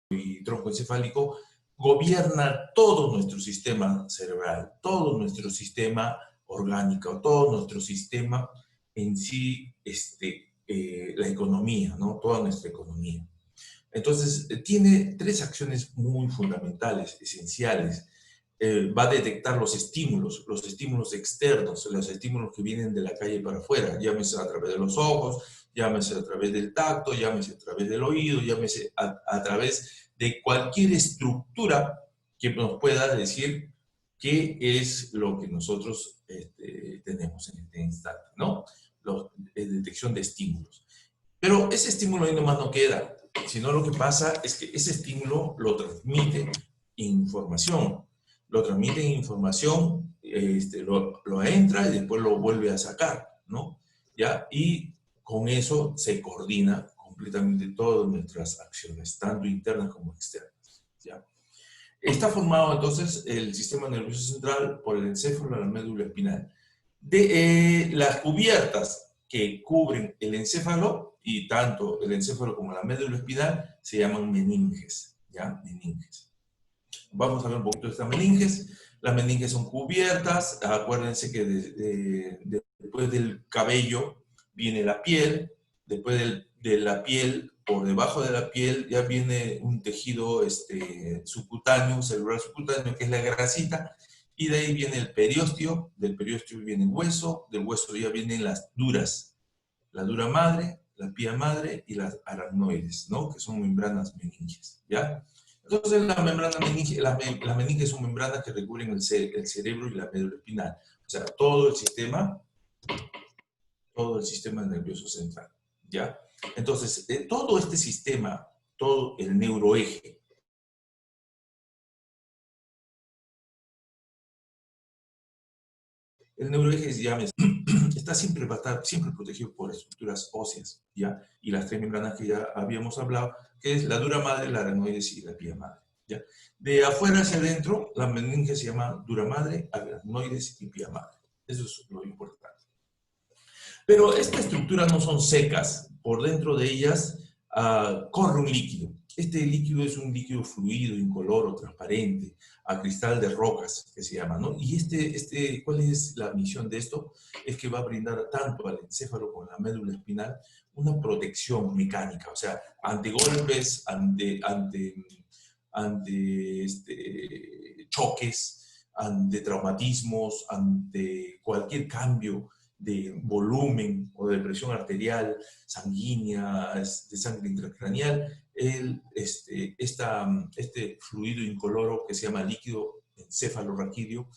y tronco encefálico gobierna todo nuestro sistema cerebral, todo nuestro sistema orgánico, todo nuestro sistema en sí, la economía, ¿no? Toda nuestra economía. Entonces, tiene tres acciones muy fundamentales, esenciales. Va a detectar los estímulos externos, los estímulos que vienen de la calle para afuera, llámese a través de los ojos, llámese a través del tacto, llámese a través del oído, llámese a través de cualquier estructura que nos pueda decir qué es lo que nosotros tenemos en este instante, ¿no? Detección de estímulos. Pero ese estímulo ahí nomás no queda, sino lo que pasa es que ese estímulo lo transmite información. Lo transmite información, lo entra y después lo vuelve a sacar, ¿no? ¿Ya? Y con eso se coordina completamente todas nuestras acciones, tanto internas como externas, ¿ya? Está formado entonces el sistema nervioso central por el encéfalo y la médula espinal. Las cubiertas que cubren el encéfalo, y tanto el encéfalo como la médula espinal, se llaman meninges, ¿ya? Meninges. Vamos a ver un poquito de estas meninges. Las meninges son cubiertas, acuérdense que después del cabello viene la piel, después de la piel, por debajo de la piel, ya viene un tejido subcutáneo, celular subcutáneo, que es la grasita, y de ahí viene el periósteo, del periósteo viene el hueso, del hueso ya vienen las duras, la dura madre, la pía madre y las aracnoides, ¿no? Que son membranas meninges, ¿ya? Entonces, las meninges son membranas que recubren el cerebro y la médula espinal. O sea, todo el sistema nervioso central, ¿ya? Entonces, todo este sistema, todo el neuroeje, está siempre, va a estar siempre protegido por estructuras óseas, ¿ya? Y las tres membranas que ya habíamos hablado, que es la dura madre, la aracnoides y la pía madre, ¿ya? De afuera hacia adentro, la meninge se llama dura madre, aracnoides y pía madre. Eso es lo importante. Pero estas estructuras no son secas. Por dentro de ellas corre un líquido. Este líquido es un líquido fluido, incoloro, transparente, a cristal de rocas, que se llama, ¿no? Y ¿cuál es la misión de esto? Es que va a brindar tanto al encéfalo como a la médula espinal una protección mecánica, o sea, ante golpes, ante choques, ante traumatismos, ante cualquier cambio de volumen o de presión arterial, sanguínea, de sangre intracraneal, este fluido incoloro que se llama líquido encefalorraquídeo,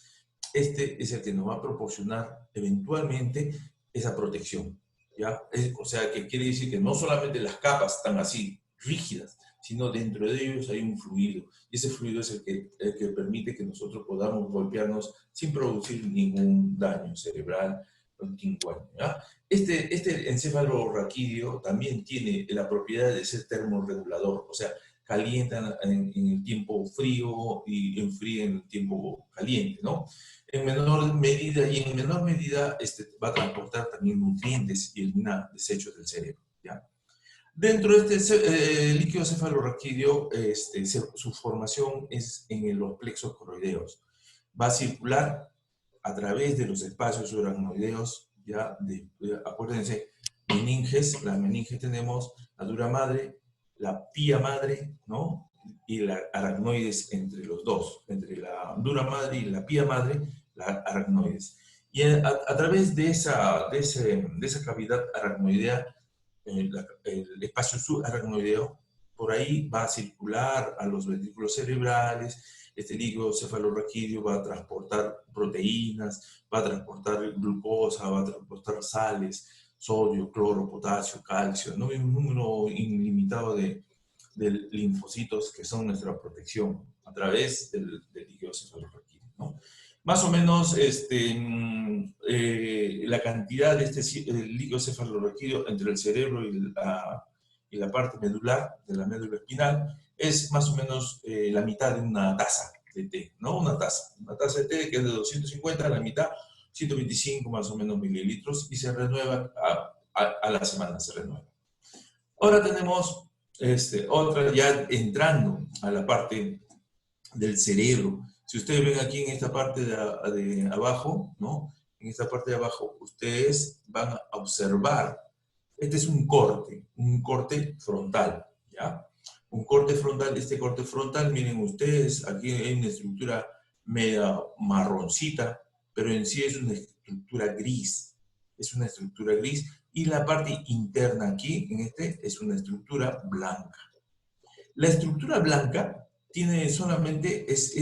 es el que nos va a proporcionar eventualmente esa protección, ¿ya? O sea, que quiere decir que no solamente las capas están así, rígidas, sino dentro de ellos hay un fluido. Y ese fluido es el que permite que nosotros podamos golpearnos sin producir ningún daño cerebral, ¿ya? Este encéfalo raquídeo también tiene la propiedad de ser termorregulador, o sea, calienta en el tiempo frío y enfría en el tiempo caliente, ¿no? En menor medida va a transportar también nutrientes y elimina desechos del cerebro, ¿ya? Dentro de este líquido cefalorraquídeo, su formación es en los plexos coroideos. Va a circular a través de los espacios aracnoideos, ya, acuérdense, las meninges tenemos la dura madre, la pía madre, ¿no? Y la aracnoides entre los dos, entre la dura madre y la pía madre, la aracnoides. Y a través de esa cavidad aracnoidea, el espacio subaracnoideo, por ahí va a circular a los ventrículos cerebrales. Este líquido cefalorraquídeo va a transportar proteínas, va a transportar glucosa, va a transportar sales, sodio, cloro, potasio, calcio, ¿no? Hay un número ilimitado de linfocitos que son nuestra protección a través del líquido cefalorraquídeo, ¿no? Más o menos la cantidad de este líquido cefalorraquídeo entre el cerebro y la parte medular, de la médula espinal, es más o menos la mitad de una taza de té, ¿no? Una taza de té que es de 250, la mitad, 125 más o menos mililitros, y se renueva a la semana, se renueva. Ahora tenemos Otra ya entrando a la parte del cerebro. Si ustedes ven aquí en esta parte de abajo, ¿no? En esta parte de abajo, ustedes van a observar, este es un corte frontal, ¿ya? Un corte frontal, este corte frontal, miren ustedes, aquí hay una estructura media marroncita, pero en sí es una estructura gris, es una estructura gris, y la parte interna aquí, en este, es una estructura blanca. La estructura blanca tiene solamente, es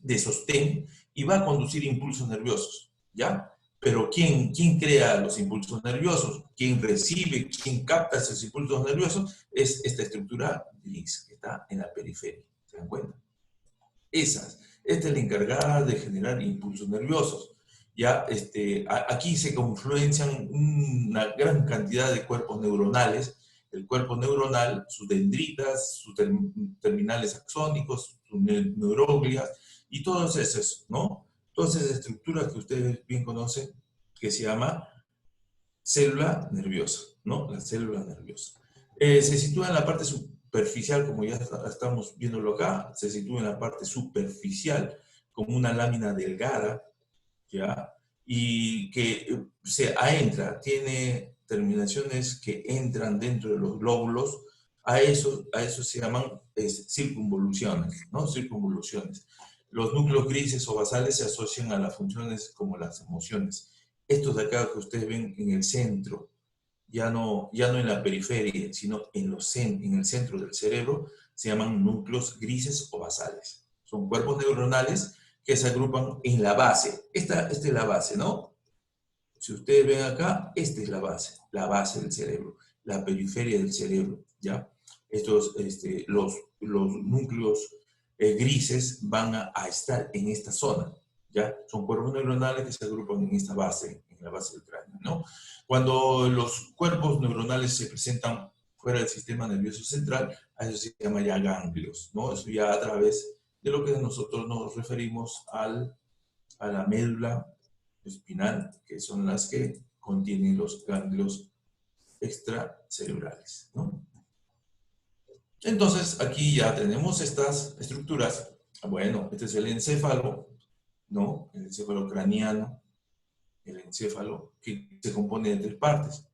de sostén y va a conducir impulsos nerviosos, ¿ya? Pero ¿quién crea los impulsos nerviosos? ¿Quién recibe, quién capta esos impulsos nerviosos? Es esta estructura gris que está en la periferia, ¿se dan cuenta? Esta es la encargada de generar impulsos nerviosos. Ya, aquí se confluencian una gran cantidad de cuerpos neuronales. El cuerpo neuronal, sus dendritas, sus terminales axónicos, sus neuroglias y todos esos, ¿no? Todas esas estructuras que ustedes bien conocen, que se llama célula nerviosa, ¿no? La célula nerviosa. Se sitúa en la parte superficial, como ya estamos viéndolo acá, se sitúa en la parte superficial, como una lámina delgada, ¿ya? Y que se adentra, tiene terminaciones que entran dentro de los glóbulos, a eso se llaman circunvoluciones, ¿no? Circunvoluciones. Los núcleos grises o basales se asocian a las funciones como las emociones. Estos de acá que ustedes ven en el centro, ya no en la periferia, sino en el centro del cerebro, se llaman núcleos grises o basales. Son cuerpos neuronales que se agrupan en la base. Esta es la base, ¿no? Si ustedes ven acá, esta es la base del cerebro, la periferia del cerebro, ¿ya? Los núcleos grises van a estar en esta zona, ¿ya? Son cuerpos neuronales que se agrupan en esta base, en la base del cráneo, ¿no? Cuando los cuerpos neuronales se presentan fuera del sistema nervioso central, a eso se llama ya ganglios, ¿no? Eso ya a través de lo que nosotros nos referimos a la médula espinal, que son las que contienen los ganglios extracerebrales, ¿no? Entonces, aquí ya tenemos estas estructuras. Bueno, este es el encéfalo, ¿no? El encéfalo craneano, el encéfalo que se compone de tres partes.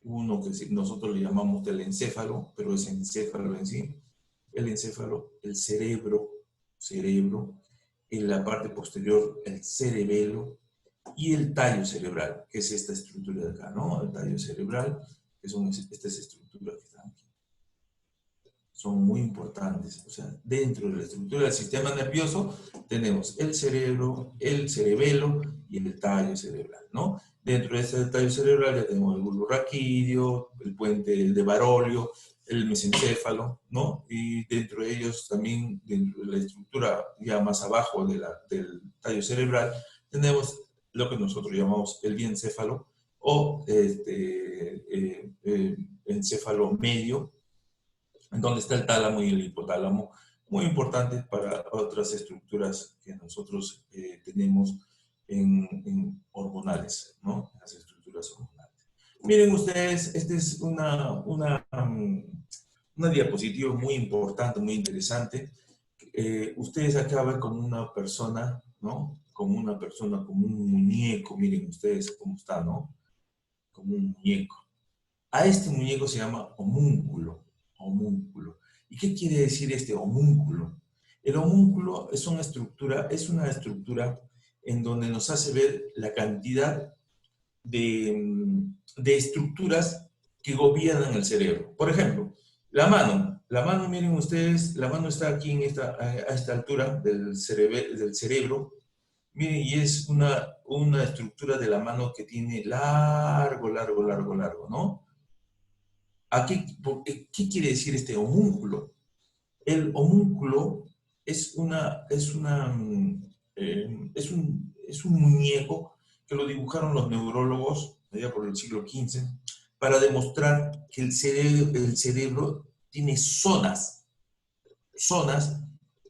Uno que nosotros le llamamos telencéfalo, pero es encéfalo en sí. El encéfalo, el cerebro, en la parte posterior, el cerebelo, y el tallo cerebral, que es esta estructura de acá, ¿no? El tallo cerebral, que son estas estructuras que están aquí. Son muy importantes. O sea, dentro de la estructura del sistema nervioso tenemos el cerebro, el cerebelo y el tallo cerebral, ¿no? Dentro de este tallo cerebral ya tenemos el bulbo raquídeo, el puente de Barolio, el mesencéfalo, ¿no? Y dentro de ellos también, dentro de la estructura ya más abajo del tallo cerebral, tenemos lo que nosotros llamamos el diencéfalo o encéfalo medio, en donde está el tálamo y el hipotálamo, muy importantes para otras estructuras que nosotros tenemos hormonales, ¿no? Las estructuras hormonales. Miren ustedes, esta es una diapositiva muy importante, muy interesante. Ustedes acá ven como una persona, ¿no? Como una persona, como un muñeco, miren ustedes cómo está, ¿no? Como un muñeco. A este muñeco se llama homúnculo, homúnculo. ¿Y qué quiere decir este homúnculo? El homúnculo es una estructura en donde nos hace ver la cantidad de estructuras que gobiernan el cerebro. Por ejemplo, la mano, miren ustedes, la mano está aquí a esta altura del cerebro. Miren, y es una estructura de la mano que tiene largo, ¿no? ¿Qué quiere decir este homúnculo? El homúnculo es un muñeco que lo dibujaron los neurólogos allá por el siglo XV para demostrar que el cerebro tiene zonas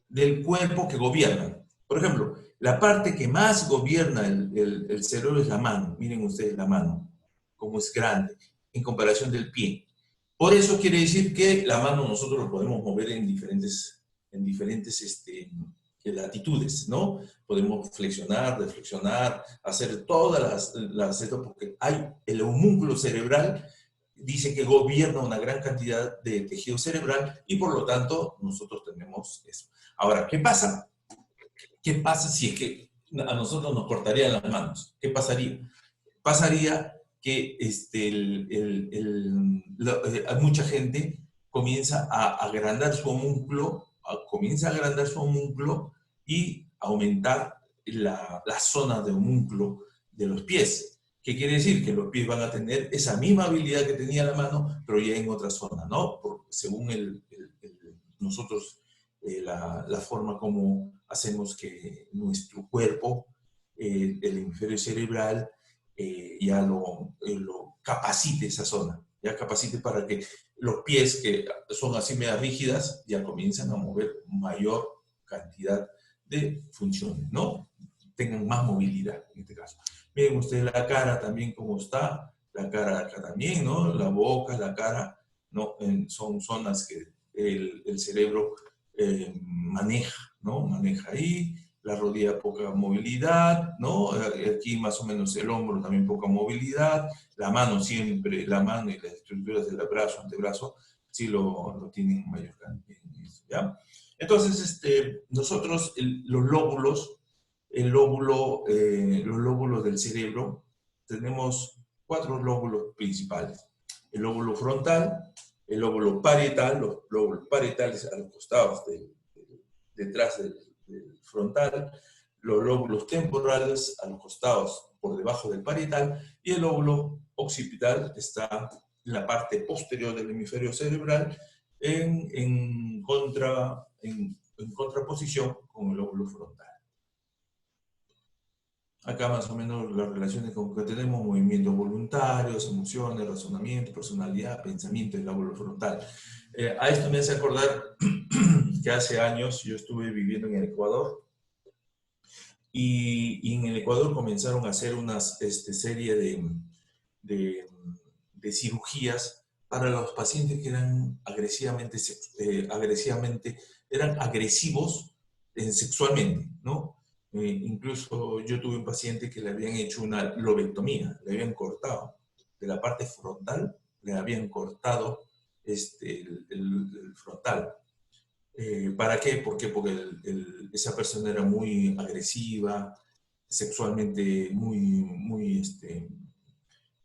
del cuerpo que gobiernan. Por ejemplo, la parte que más gobierna el cerebro es la mano. Miren ustedes la mano, cómo es grande, en comparación del pie. Por eso quiere decir que la mano nosotros lo podemos mover en diferentes latitudes, ¿no? Podemos flexionar, deflexionar, hacer todas porque hay el homúnculo cerebral, dice que gobierna una gran cantidad de tejido cerebral y por lo tanto nosotros tenemos eso. Ahora, ¿qué pasa? ¿Qué pasa si es que a nosotros nos cortarían las manos? ¿Qué pasaría? Pasaría que mucha gente comienza a agrandar su homúnculo, y aumentar la zona de homúnculo de los pies. ¿Qué quiere decir? Que los pies van a tener esa misma habilidad que tenía la mano, pero ya en otra zona, ¿no? Según nosotros, la forma como hacemos que nuestro cuerpo, el hemisferio cerebral, ya lo capacite esa zona, ya capacite para que los pies que son así medias rígidas ya comienzan a mover mayor cantidad de funciones, ¿no? Tengan más movilidad en este caso. Miren ustedes la cara también cómo está, la cara acá también, ¿no? La boca, la cara, ¿no? Son zonas que el cerebro maneja, ¿no? Maneja ahí. La rodilla poca movilidad, ¿no? Aquí más o menos el hombro también poca movilidad, la mano siempre, la mano y las estructuras del brazo, antebrazo, sí lo tienen mayor cantidad, ¿ya? Entonces, nosotros, los lóbulos del cerebro, tenemos 4 lóbulos principales. El lóbulo frontal, el lóbulo parietal, los lóbulos parietales a los costados, detrás del frontal, los lóbulos temporales a los costados por debajo del parietal, y el lóbulo occipital está en la parte posterior del hemisferio cerebral en contraposición con el lóbulo frontal. Acá más o menos las relaciones que tenemos: movimientos voluntarios, emociones, razonamiento, personalidad, pensamiento, el lóbulo frontal. A esto me hace acordar que hace años yo estuve viviendo en el Ecuador, y en el Ecuador comenzaron a hacer una serie de cirugías para los pacientes que eran eran agresivos sexualmente, ¿no? Incluso yo tuve un paciente que le habían hecho una lobectomía, le habían cortado de la parte frontal, le habían cortado el frontal. ¿Para qué? ¿Por qué? Porque esa persona era muy agresiva, sexualmente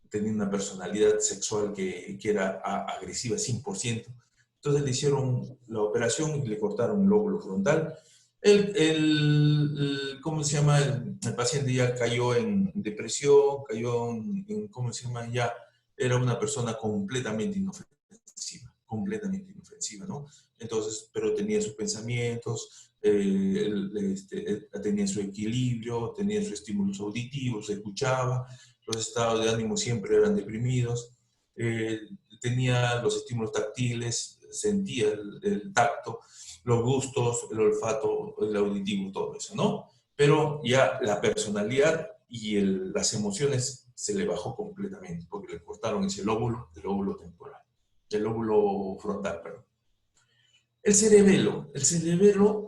tenía una personalidad sexual que era agresiva 100%. Entonces le hicieron la operación y le cortaron el lóbulo frontal. ¿Cómo se llama? El paciente ya cayó en depresión, cayó ¿cómo se llama? Ya era una persona completamente inofensiva, ¿no? Entonces, pero tenía sus pensamientos, tenía su equilibrio, tenía sus estímulos auditivos, escuchaba, los estados de ánimo siempre eran deprimidos, tenía los estímulos táctiles, sentía el tacto, los gustos, el olfato, el auditivo, todo eso, ¿no? Pero ya la personalidad y las emociones se le bajó completamente, porque le cortaron ese lóbulo, el lóbulo temporal, el lóbulo frontal, perdón. El cerebelo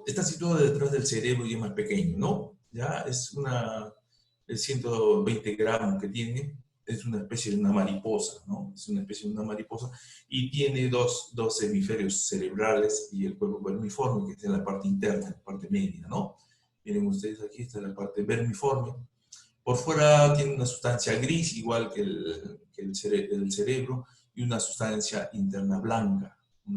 está situado detrás del cerebro y es más pequeño, ¿no? Ya es 120 gramos que tiene, es una especie de una mariposa, ¿no? Es una especie de una mariposa y tiene dos hemisferios cerebrales y el cuerpo vermiforme que está en la parte interna, en la parte media, ¿no? Miren ustedes, aquí está la parte vermiforme. Por fuera tiene una sustancia gris, igual que el cerebro, y una sustancia interna blanca, y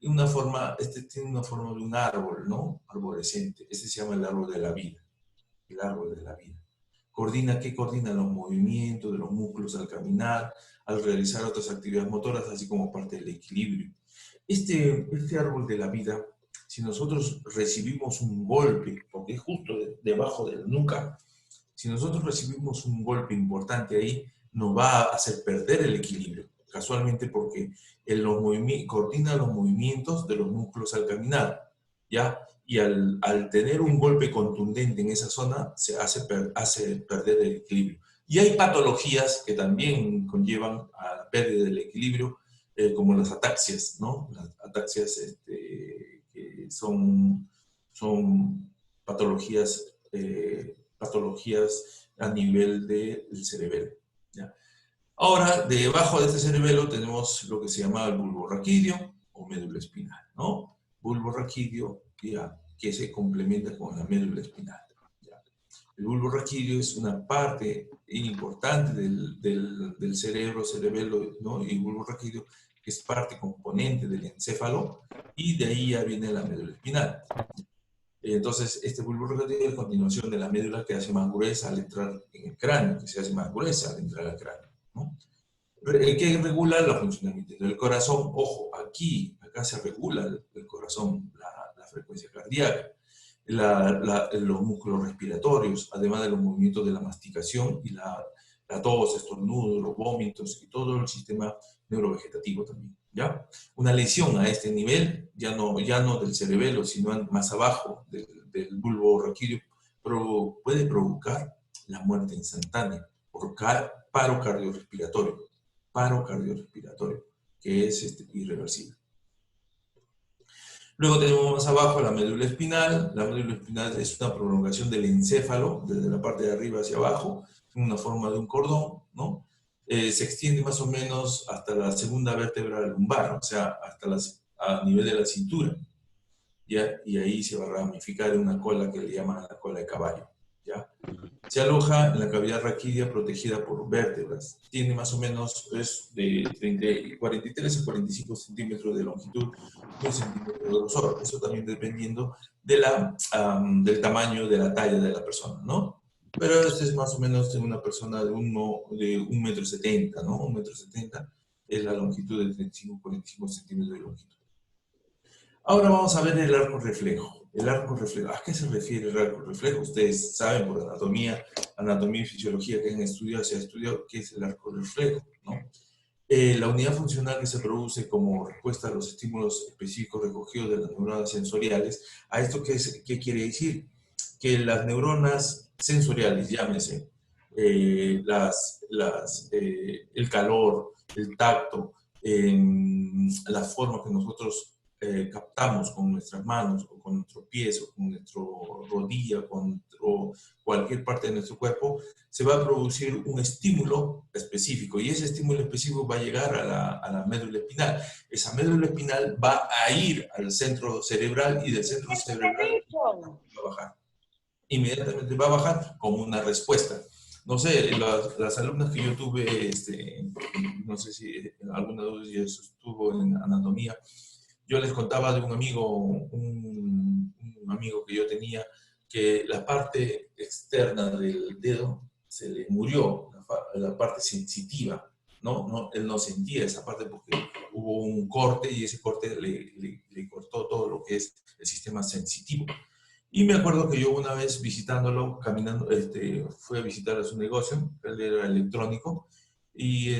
una forma, tiene una forma de un árbol, ¿no? Arborescente. Este se llama el árbol de la vida. El árbol de la vida. ¿Qué coordina los movimientos de los músculos al caminar, al realizar otras actividades motoras, así como parte del equilibrio? Este árbol de la vida, si nosotros recibimos un golpe, porque es justo debajo de la nuca, si nosotros recibimos un golpe importante ahí, nos va a hacer perder el equilibrio, casualmente porque coordina los movimientos de los músculos al caminar, ¿ya? Y al tener un golpe contundente en esa zona, se hace perder el equilibrio. Y hay patologías que también conllevan a la pérdida del equilibrio, como las ataxias, ¿no? Las ataxias que son patologías, patologías a nivel del cerebelo, ¿ya? Ahora, debajo de este cerebelo tenemos lo que se llama el bulbo raquídeo o médula espinal, ¿no? Bulbo raquídeo, ya, que se complementa con la médula espinal. ¿Ya? El bulbo raquídeo es una parte importante del cerebelo, ¿no? Y el bulbo raquídeo, que es parte componente del encéfalo, y de ahí ya viene la médula espinal. Entonces, este bulbo raquídeo es a continuación de la médula que hace más gruesa al entrar en el cráneo, que se hace más gruesa al entrar al cráneo, ¿no? Que regula la funcionamiento del corazón. Ojo, acá se regula el corazón, la frecuencia cardíaca, los músculos respiratorios, además de los movimientos de la masticación y la tos, estornudos, los vómitos y todo el sistema neurovegetativo también, ¿ya? Una lesión a este nivel, ya no del cerebelo, sino más abajo del bulbo raquídeo, puede provocar la muerte instantánea por paro cardiorrespiratorio, que es irreversible. Luego tenemos más abajo la médula espinal. La médula espinal es una prolongación del encéfalo, desde la parte de arriba hacia abajo, en una forma de un cordón, ¿no? Se extiende más o menos hasta la segunda vértebra lumbar, o sea, a nivel de la cintura, ¿ya? Y ahí se va a ramificar en una cola que le llaman la cola de caballo, ¿ya? Se aloja en la cavidad raquídea protegida por vértebras. Tiene más o menos, es de 43 a 45 centímetros de longitud, 1 centímetro de grosor. Eso también dependiendo del tamaño, de la talla de la persona, ¿no? Pero este es más o menos de una persona de 1,70 m, ¿no? 1,70 m es la longitud de 35 a 45 centímetros de longitud. Ahora vamos a ver el arco reflejo. El arco reflejo, ¿a qué se refiere el arco reflejo? Ustedes saben por anatomía y fisiología que han estudiado, se ha estudiado qué es el arco reflejo, ¿no? La unidad funcional que se produce como respuesta a los estímulos específicos recogidos de las neuronas sensoriales. ¿A esto qué quiere decir? Que las neuronas sensoriales, llámese, el calor, el tacto, la forma que nosotros captamos con nuestras manos, o con nuestros pies, o con nuestra rodilla, o cualquier parte de nuestro cuerpo, se va a producir un estímulo específico, y ese estímulo específico va a llegar a la médula espinal. Esa médula espinal va a ir al centro cerebral, y del centro cerebral va a bajar. Inmediatamente va a bajar como una respuesta. No sé, las alumnas que yo tuve, no sé si alguna de ellas estuvo en anatomía, yo les contaba de un amigo que yo tenía, que la parte externa del dedo se le murió, la parte sensitiva, ¿no? Él no sentía esa parte porque hubo un corte, y ese corte le cortó todo lo que es el sistema sensitivo. Y me acuerdo que yo una vez visitándolo, caminando, fui a visitar a su negocio, él era electrónico, y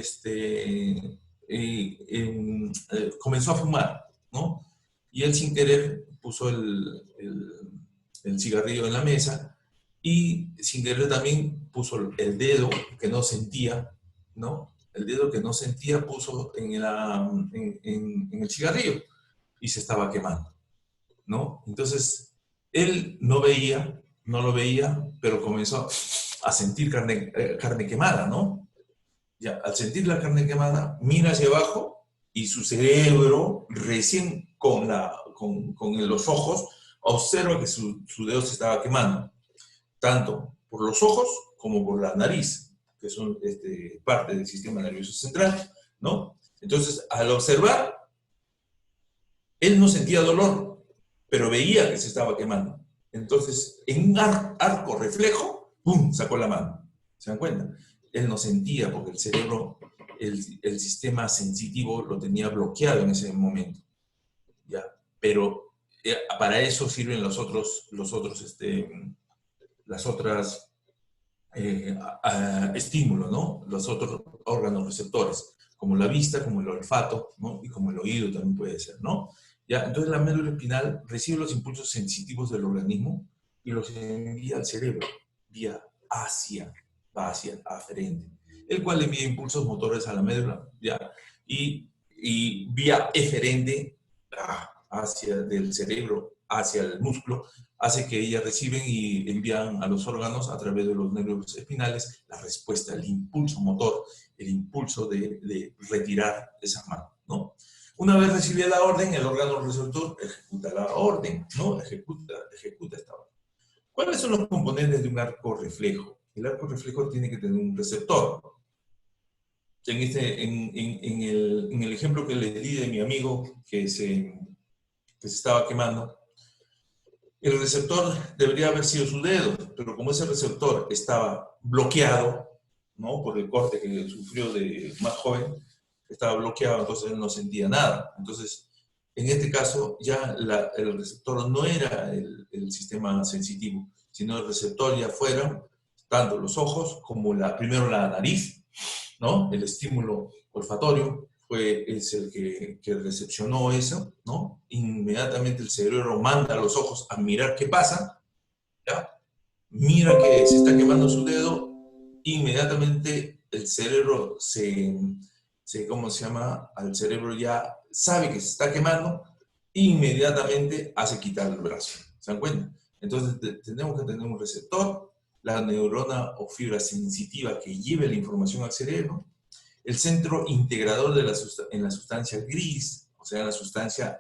comenzó a fumar, ¿no? Y él sin querer puso el cigarrillo en la mesa, y sin querer también puso el dedo que no sentía, ¿no? El dedo que no sentía puso en el cigarrillo, y se estaba quemando, ¿no? Entonces, él no lo veía, pero comenzó a sentir carne quemada, ¿no? Ya, al sentir la carne quemada, mira hacia abajo, y su cerebro, recién con los ojos, observa que su dedo se estaba quemando, tanto por los ojos como por la nariz, que son parte del sistema nervioso central, ¿no? Entonces, al observar, él no sentía dolor, pero veía que se estaba quemando. Entonces, en un arco reflejo, ¡pum!, sacó la mano. ¿Se dan cuenta? Él no sentía porque el cerebro, el sistema sensitivo lo tenía bloqueado en ese momento, ¿ya? Pero para eso sirven las otras estímulos, ¿no? Los otros órganos receptores, como la vista, como el olfato, ¿no? Y como el oído también puede ser, ¿no? ¿Ya? Entonces la médula espinal recibe los impulsos sensitivos del organismo y los envía al cerebro vía Asia, va hacia el aferente, el cual envía impulsos motores a la médula, ¿ya? Y vía eferente hacia del cerebro, hacia el músculo, hace que ellas reciben y envían a los órganos a través de los nervios espinales la respuesta, el impulso motor, el impulso de retirar esa mano, ¿no? Una vez recibida la orden, el órgano receptor ejecuta la orden, ¿no? Ejecuta esta orden. ¿Cuáles son los componentes de un arco reflejo? El arco reflejo tiene que tener un receptor. En el ejemplo que le di de mi amigo que se estaba quemando, el receptor debería haber sido su dedo, pero como ese receptor estaba bloqueado, ¿no? Por el corte que sufrió de más joven, estaba bloqueado, entonces él no sentía nada. Entonces, en este caso, ya el receptor no era el sistema sensitivo, sino el receptor ya fueron tanto los ojos como primero la nariz, ¿no? El estímulo olfatorio es el que recepcionó eso, ¿no? Inmediatamente el cerebro manda a los ojos a mirar qué pasa, ¿ya? Mira que se está quemando su dedo, inmediatamente el cerebro ¿cómo se llama? Al cerebro ya sabe que se está quemando, inmediatamente hace quitar el brazo, ¿se dan cuenta? Entonces tenemos que tener un receptor, la neurona o fibra sensitiva que lleve la información al cerebro, el centro integrador en la sustancia gris, o sea, en la sustancia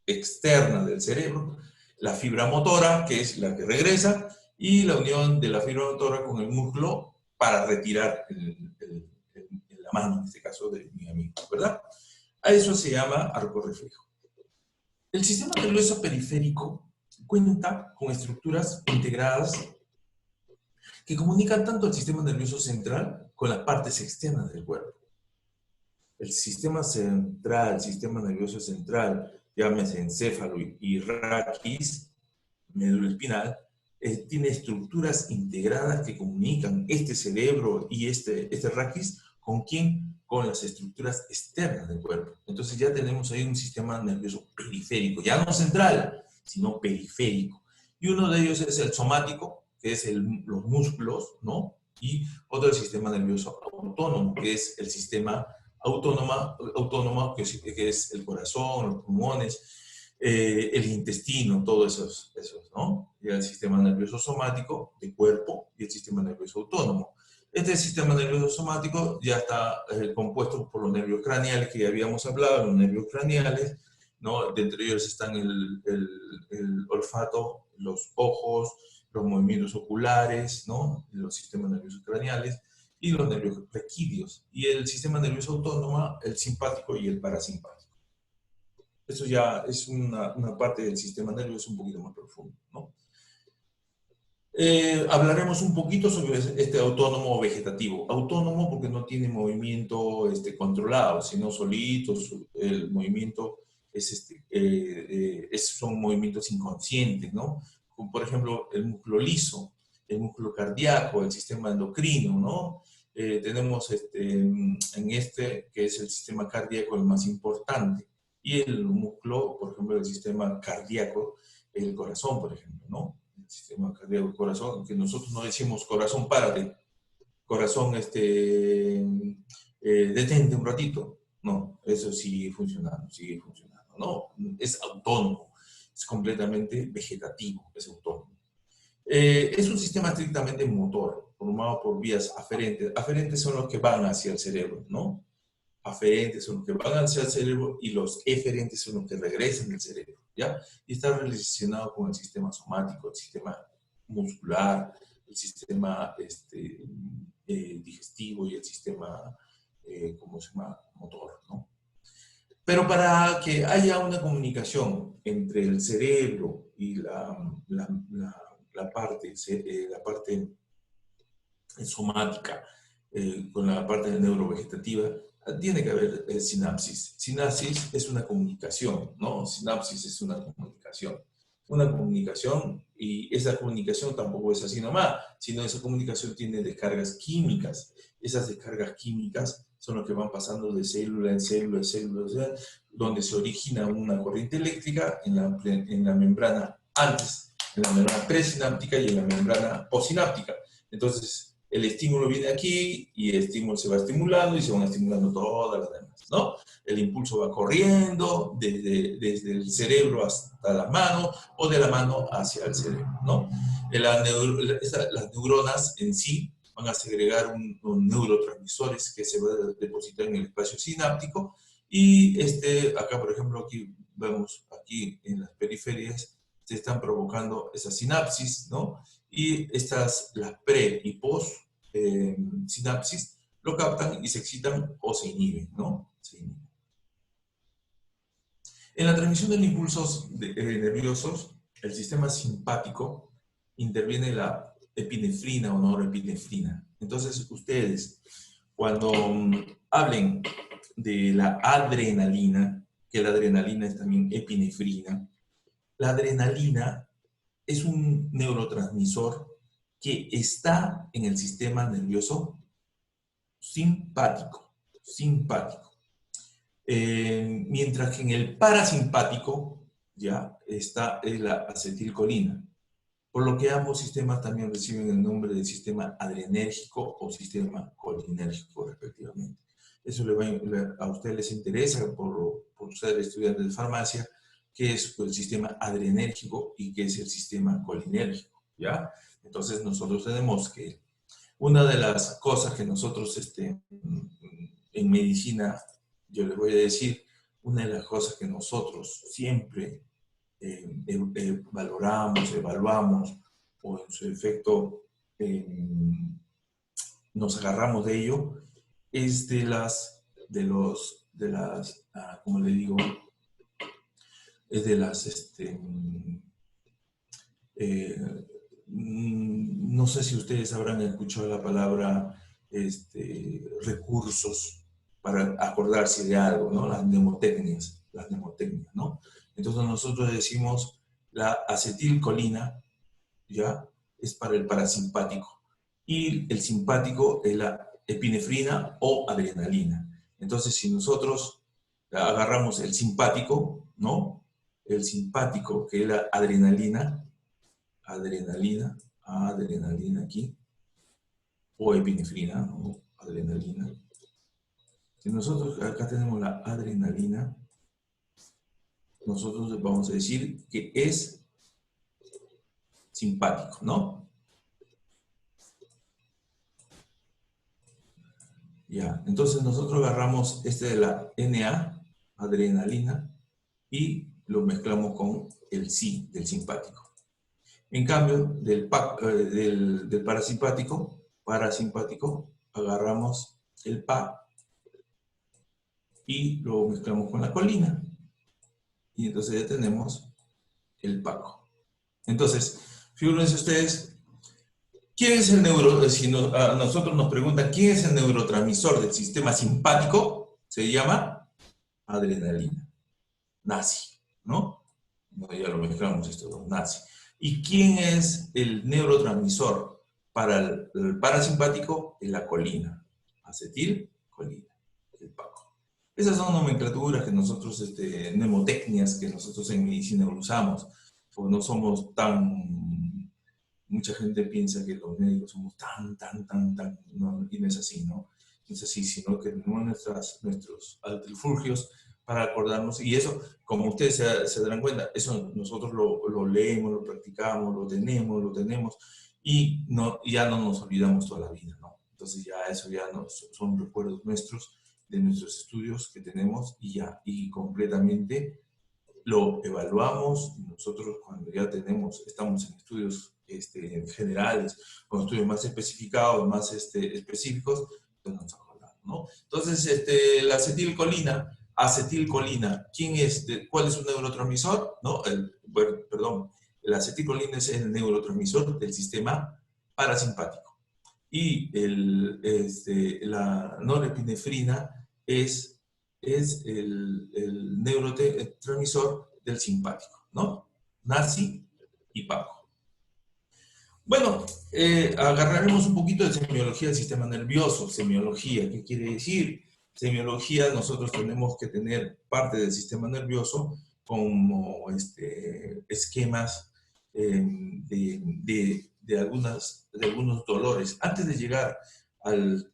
externa del cerebro, la fibra motora, que es la que regresa, y la unión de la fibra motora con el músculo para retirar la mano, en este caso de mi amigo, ¿verdad? A eso se llama arco reflejo. El sistema nervioso periférico cuenta con estructuras integradas que comunican tanto el sistema nervioso central con las partes externas del cuerpo. El sistema nervioso central, llámese encéfalo y raquis, médula espinal, tiene estructuras integradas que comunican este cerebro y este raquis ¿con quién? Con las estructuras externas del cuerpo. Entonces ya tenemos ahí un sistema nervioso periférico, ya no central, sino periférico. Y uno de ellos es el somático, que es los músculos, ¿no? Y otro el sistema nervioso autónomo, que es el sistema autónomo que es el corazón, los pulmones, el intestino, todos esos, ¿no? Y el sistema nervioso somático de cuerpo y el sistema nervioso autónomo. Este sistema nervioso somático ya está compuesto por los nervios craneales que ya habíamos hablado, los nervios craneales, ¿no? De entre ellos están el olfato, los ojos, los movimientos oculares, ¿no? Los sistemas nerviosos craneales y los nervios raquídeos. Y el sistema nervioso autónomo, el simpático y el parasimpático. Eso ya es una parte del sistema nervioso un poquito más profundo, ¿no? Hablaremos un poquito sobre este autónomo vegetativo. Autónomo porque no tiene movimiento controlado, sino solito, el movimiento son movimientos inconscientes, ¿no? Como por ejemplo el músculo liso, el músculo cardíaco, el sistema endocrino, ¿no? Tenemos que es el sistema cardíaco el más importante, y el músculo, por ejemplo, el sistema cardíaco, el corazón, por ejemplo, ¿no? El sistema cardíaco, corazón, que nosotros no decimos corazón, párate, corazón, detente un ratito. No, eso sigue funcionando, no, es autónomo, es completamente vegetativo, es autónomo. Es un sistema estrictamente motor, formado por vías aferentes. Aferentes son los que van hacia el cerebro, ¿no? Aferentes son los que van hacia el cerebro y los eferentes son los que regresan del cerebro, ¿ya? Y está relacionado con el sistema somático, el sistema muscular, el sistema digestivo y el sistema, ¿cómo se llama? Motor, ¿no? Pero para que haya una comunicación entre el cerebro y la parte somática con la parte neurovegetativa, tiene que haber sinapsis. Sinapsis es una comunicación, ¿no? Sinapsis es una comunicación. Una comunicación, y esa comunicación tampoco es así nomás, sino esa comunicación tiene descargas químicas. Esas descargas químicas son las que van pasando de célula en célula, en célula, donde se origina una corriente eléctrica en la membrana antes, en la membrana presináptica y en la membrana postsináptica. Entonces, El estímulo viene aquí y el estímulo se va estimulando y se van estimulando todas las demás, ¿no? El impulso va corriendo desde el cerebro hasta la mano o de la mano hacia el cerebro, ¿no? Las neuronas en sí van a segregar un neurotransmisores que se va a depositar en el espacio sináptico y acá, por ejemplo, aquí vemos aquí en las periferias se están provocando esas sinapsis, ¿no? Y las pre y post sinapsis lo captan y se excitan o se inhiben, ¿no? Se inhiben. En la transmisión de los impulsos nerviosos, el sistema simpático interviene la epinefrina o norepinefrina. Entonces, ustedes, cuando hablen de la adrenalina, que la adrenalina es también epinefrina, la adrenalina es un neurotransmisor que está en el sistema nervioso simpático. Mientras que en el parasimpático ya está la acetilcolina, por lo que ambos sistemas también reciben el nombre de sistema adrenérgico o sistema colinérgico respectivamente. Eso a ustedes les interesa por ser estudiantes de farmacia, qué es el sistema adrenérgico y qué es el sistema colinérgico, ¿ya? Entonces nosotros tenemos que, una de las cosas que nosotros en medicina, yo les voy a decir, una de las cosas que nosotros siempre valoramos, evaluamos, o en su efecto nos agarramos de ello, es ¿cómo le digo? Es de las, no sé si ustedes habrán escuchado la palabra recursos para acordarse de algo, ¿no? Las mnemotecnias, ¿no? Entonces nosotros decimos la acetilcolina, ¿ya? Es para el parasimpático. Y el simpático es la epinefrina o adrenalina. Entonces, si nosotros agarramos el simpático, ¿no? El simpático, que es la adrenalina aquí, o epinefrina, o adrenalina. Si nosotros acá tenemos la adrenalina, nosotros vamos a decir que es simpático, ¿no? Ya, entonces nosotros agarramos de la NA, adrenalina, y lo mezclamos con el SI, del simpático. En cambio, del parasimpático, agarramos el PA y lo mezclamos con la colina. Y entonces ya tenemos el PACO. Entonces, fíjense ustedes, ¿quién es el si a nosotros nos preguntan quién es el neurotransmisor del sistema simpático? Se llama adrenalina. Nazi, ¿no? Ya lo mezclamos esto, nazi. ¿Y quién es el neurotransmisor para el parasimpático? Es la colina. Acetilcolina, el PACO. Esas son nomenclaturas que nosotros, mnemotecnias que nosotros en medicina usamos. Pues no somos tan... Mucha gente piensa que los médicos somos tan, no, y no es así, ¿no? No es así, sino que tenemos nuestros artilugios para acordarnos, y eso, como ustedes se darán cuenta, eso nosotros lo leemos, lo practicamos, lo tenemos, y ya no nos olvidamos toda la vida, ¿no? Entonces ya eso ya son recuerdos nuestros, de nuestros estudios que tenemos, y completamente lo evaluamos. Nosotros cuando ya estamos en estudios generales, con estudios más especificados, más específicos, pues nos acordamos, ¿no? Entonces, la acetilcolina, ¿cuál es un neurotransmisor? ¿No? Perdón, la acetilcolina es el neurotransmisor del sistema parasimpático. Y la norepinefrina es el neurotransmisor del simpático, ¿no? Nazi y PACO. Bueno, agarraremos un poquito de semiología del sistema nervioso. Semiología, ¿qué quiere decir? Semiología, nosotros tenemos que tener parte del sistema nervioso como esquemas de de algunos dolores. Antes de llegar al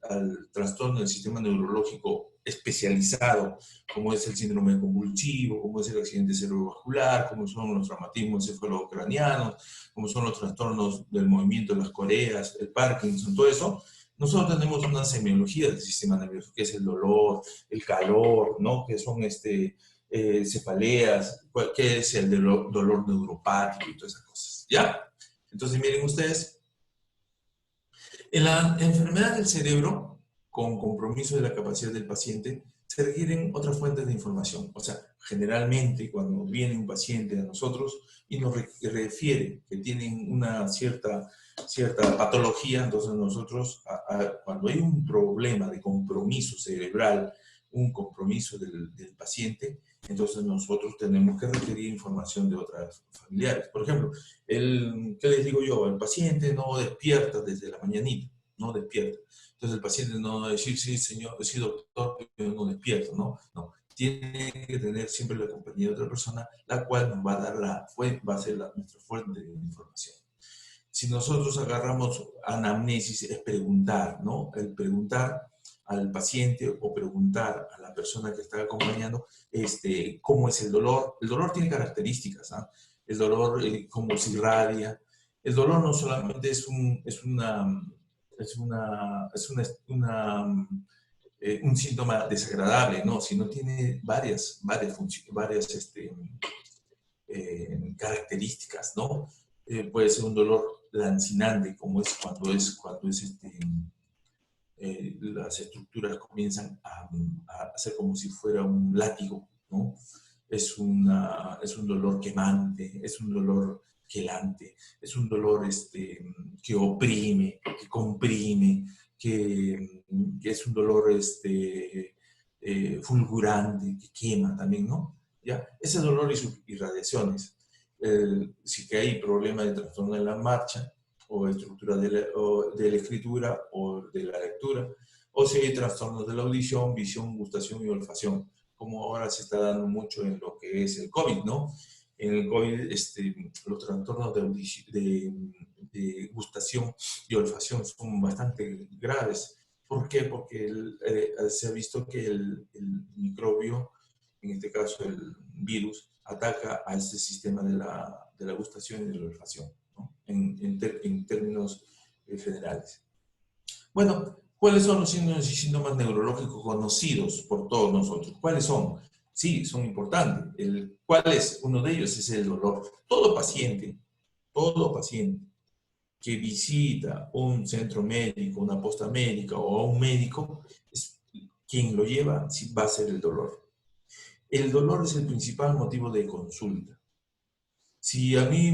trastorno del sistema neurológico especializado, como es el síndrome convulsivo, como es el accidente cerebrovascular, como son los traumatismos encefalocranianos, como son los trastornos del movimiento de las coreas, el Parkinson, todo eso, nosotros tenemos una semiología del sistema nervioso, que es el dolor, el calor, ¿no? Que son cefaleas, que es el dolor neuropático y todas esas cosas, ¿ya? Entonces, miren ustedes, en la enfermedad del cerebro, con compromiso de la capacidad del paciente, se requieren otras fuentes de información. O sea, generalmente cuando viene un paciente a nosotros y nos refiere que tienen una cierta patología, entonces nosotros, cuando hay un problema de compromiso cerebral, un compromiso del paciente, entonces nosotros tenemos que requerir información de otras familiares. Por ejemplo, ¿qué les digo yo? El paciente no despierta desde la mañanita, no despierta. Entonces el paciente no va a decir, sí, señor, sí, doctor, yo no despierto, ¿no? No. Tiene que tener siempre la compañía de otra persona, la cual nos va a dar va a ser nuestra fuente de información. Si nosotros agarramos anamnesis, es preguntar, ¿no? El preguntar al paciente o preguntar a la persona que está acompañando cómo es el dolor. El dolor tiene características, ¿ah? El dolor, cómo se irradia. El dolor no solamente un síntoma desagradable, ¿no? Sino tiene varias características, ¿no? Puede ser un dolor lancinante, como es cuando las estructuras comienzan a hacer como si fuera un látigo, ¿no? Es un dolor quemante, es un dolor quelante, es un dolor que oprime, que comprime, que es un dolor fulgurante, que quema también, ¿no? ¿Ya? Ese dolor y sus irradiaciones. Si que hay problema de trastorno de la marcha, o estructura de la escritura o de la lectura, o si hay trastornos de la audición, visión, gustación y olfacción, como ahora se está dando mucho en lo que es el COVID, ¿no? En el COVID, los trastornos de gustación y olfacción son bastante graves. ¿Por qué? Porque se ha visto que el microbio, en este caso el virus, ataca a este sistema de la gustación y de la olfacción, ¿no? En términos generales. Bueno, ¿cuáles son los signos y síntomas neurológicos conocidos por todos nosotros? ¿Cuáles son? Sí, son importantes. ¿Cuál es? Uno de ellos es el dolor. Todo paciente que visita un centro médico, una posta médica o a un médico, quien lo lleva va a ser el dolor. El dolor es el principal motivo de consulta. Si a mí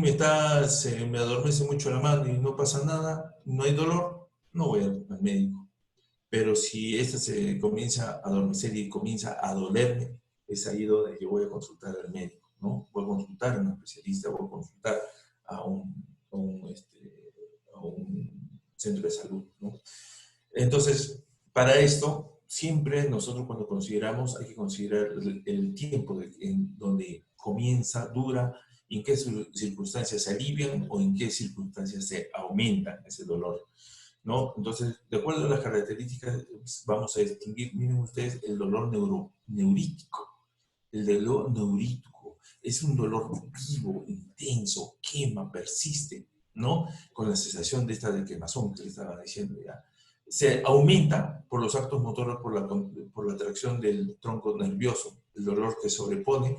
se me adormece mucho la mano y no pasa nada, no hay dolor, no voy al médico. Pero si esta se comienza a adormecer y comienza a dolerme, es ahí donde yo voy a consultar al médico, ¿no? Voy a consultar a un especialista, voy a consultar a un centro de salud, ¿no? Entonces, para esto, siempre nosotros cuando consideramos, hay que considerar el tiempo en donde comienza, dura, y en qué circunstancias se alivian o en qué circunstancias se aumentan ese dolor, ¿no? Entonces, de acuerdo a las características, vamos a distinguir, miren ustedes, el dolor neurítico. El dolor neurítico es un dolor vivo, intenso, quema, persiste, ¿no? Con la sensación de quemazón que le estaba diciendo ya. Se aumenta por los actos motores, por la atracción del tronco nervioso, el dolor que sobrepone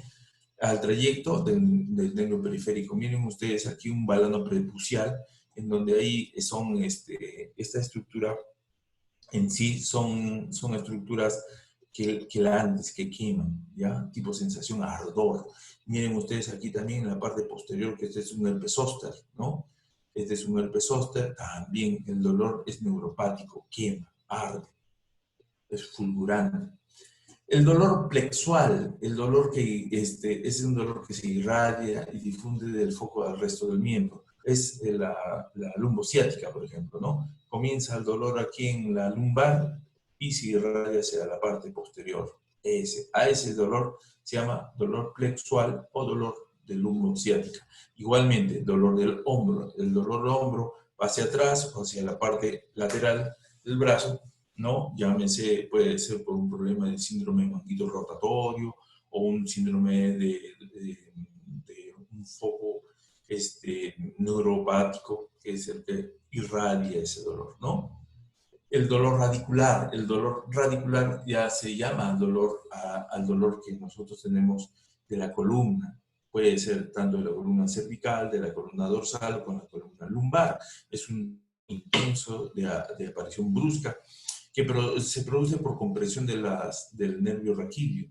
al trayecto del nervio periférico. Miren ustedes aquí un balano prepucial, en donde ahí esta estructura en sí son estructuras quelantes, que queman, ¿ya? Tipo sensación ardor. Miren ustedes aquí también en la parte posterior que este es un herpes zóster, ¿no? Este es un herpes zóster, también el dolor es neuropático, quema, arde, es fulgurante. El dolor plexual, el dolor que es un dolor que se irradia y difunde del foco al resto del miembro. Es la lumbociática, por ejemplo, ¿no? Comienza el dolor aquí en la lumbar y se irradia hacia la parte posterior. A ese dolor se llama dolor plexual o dolor de lumbociática. Igualmente, el dolor del hombro. El dolor del hombro hacia atrás o hacia la parte lateral del brazo, ¿no? Llámese, puede ser por un problema de síndrome manguito rotatorio o un síndrome de un foco neuropático, que es el que irradia ese dolor, ¿no? El dolor radicular ya se llama al dolor que nosotros tenemos de la columna. Puede ser tanto de la columna cervical, de la columna dorsal o con la columna lumbar. Es un intenso de aparición brusca que se produce por compresión del nervio raquídeo,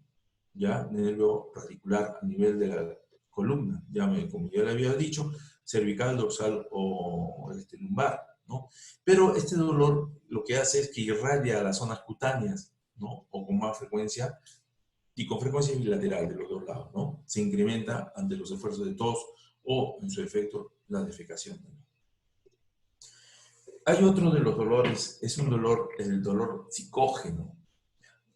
¿ya? Nervio radicular a nivel de la columna, como ya le había dicho, cervical, dorsal o lumbar, ¿no? Pero este dolor lo que hace es que irradia a las zonas cutáneas, ¿no? O con más frecuencia, y con frecuencia bilateral de los dos lados, ¿no? Se incrementa ante los esfuerzos de tos o, en su efecto, la defecación. Hay otro de los dolores, es un dolor, el dolor psicógeno.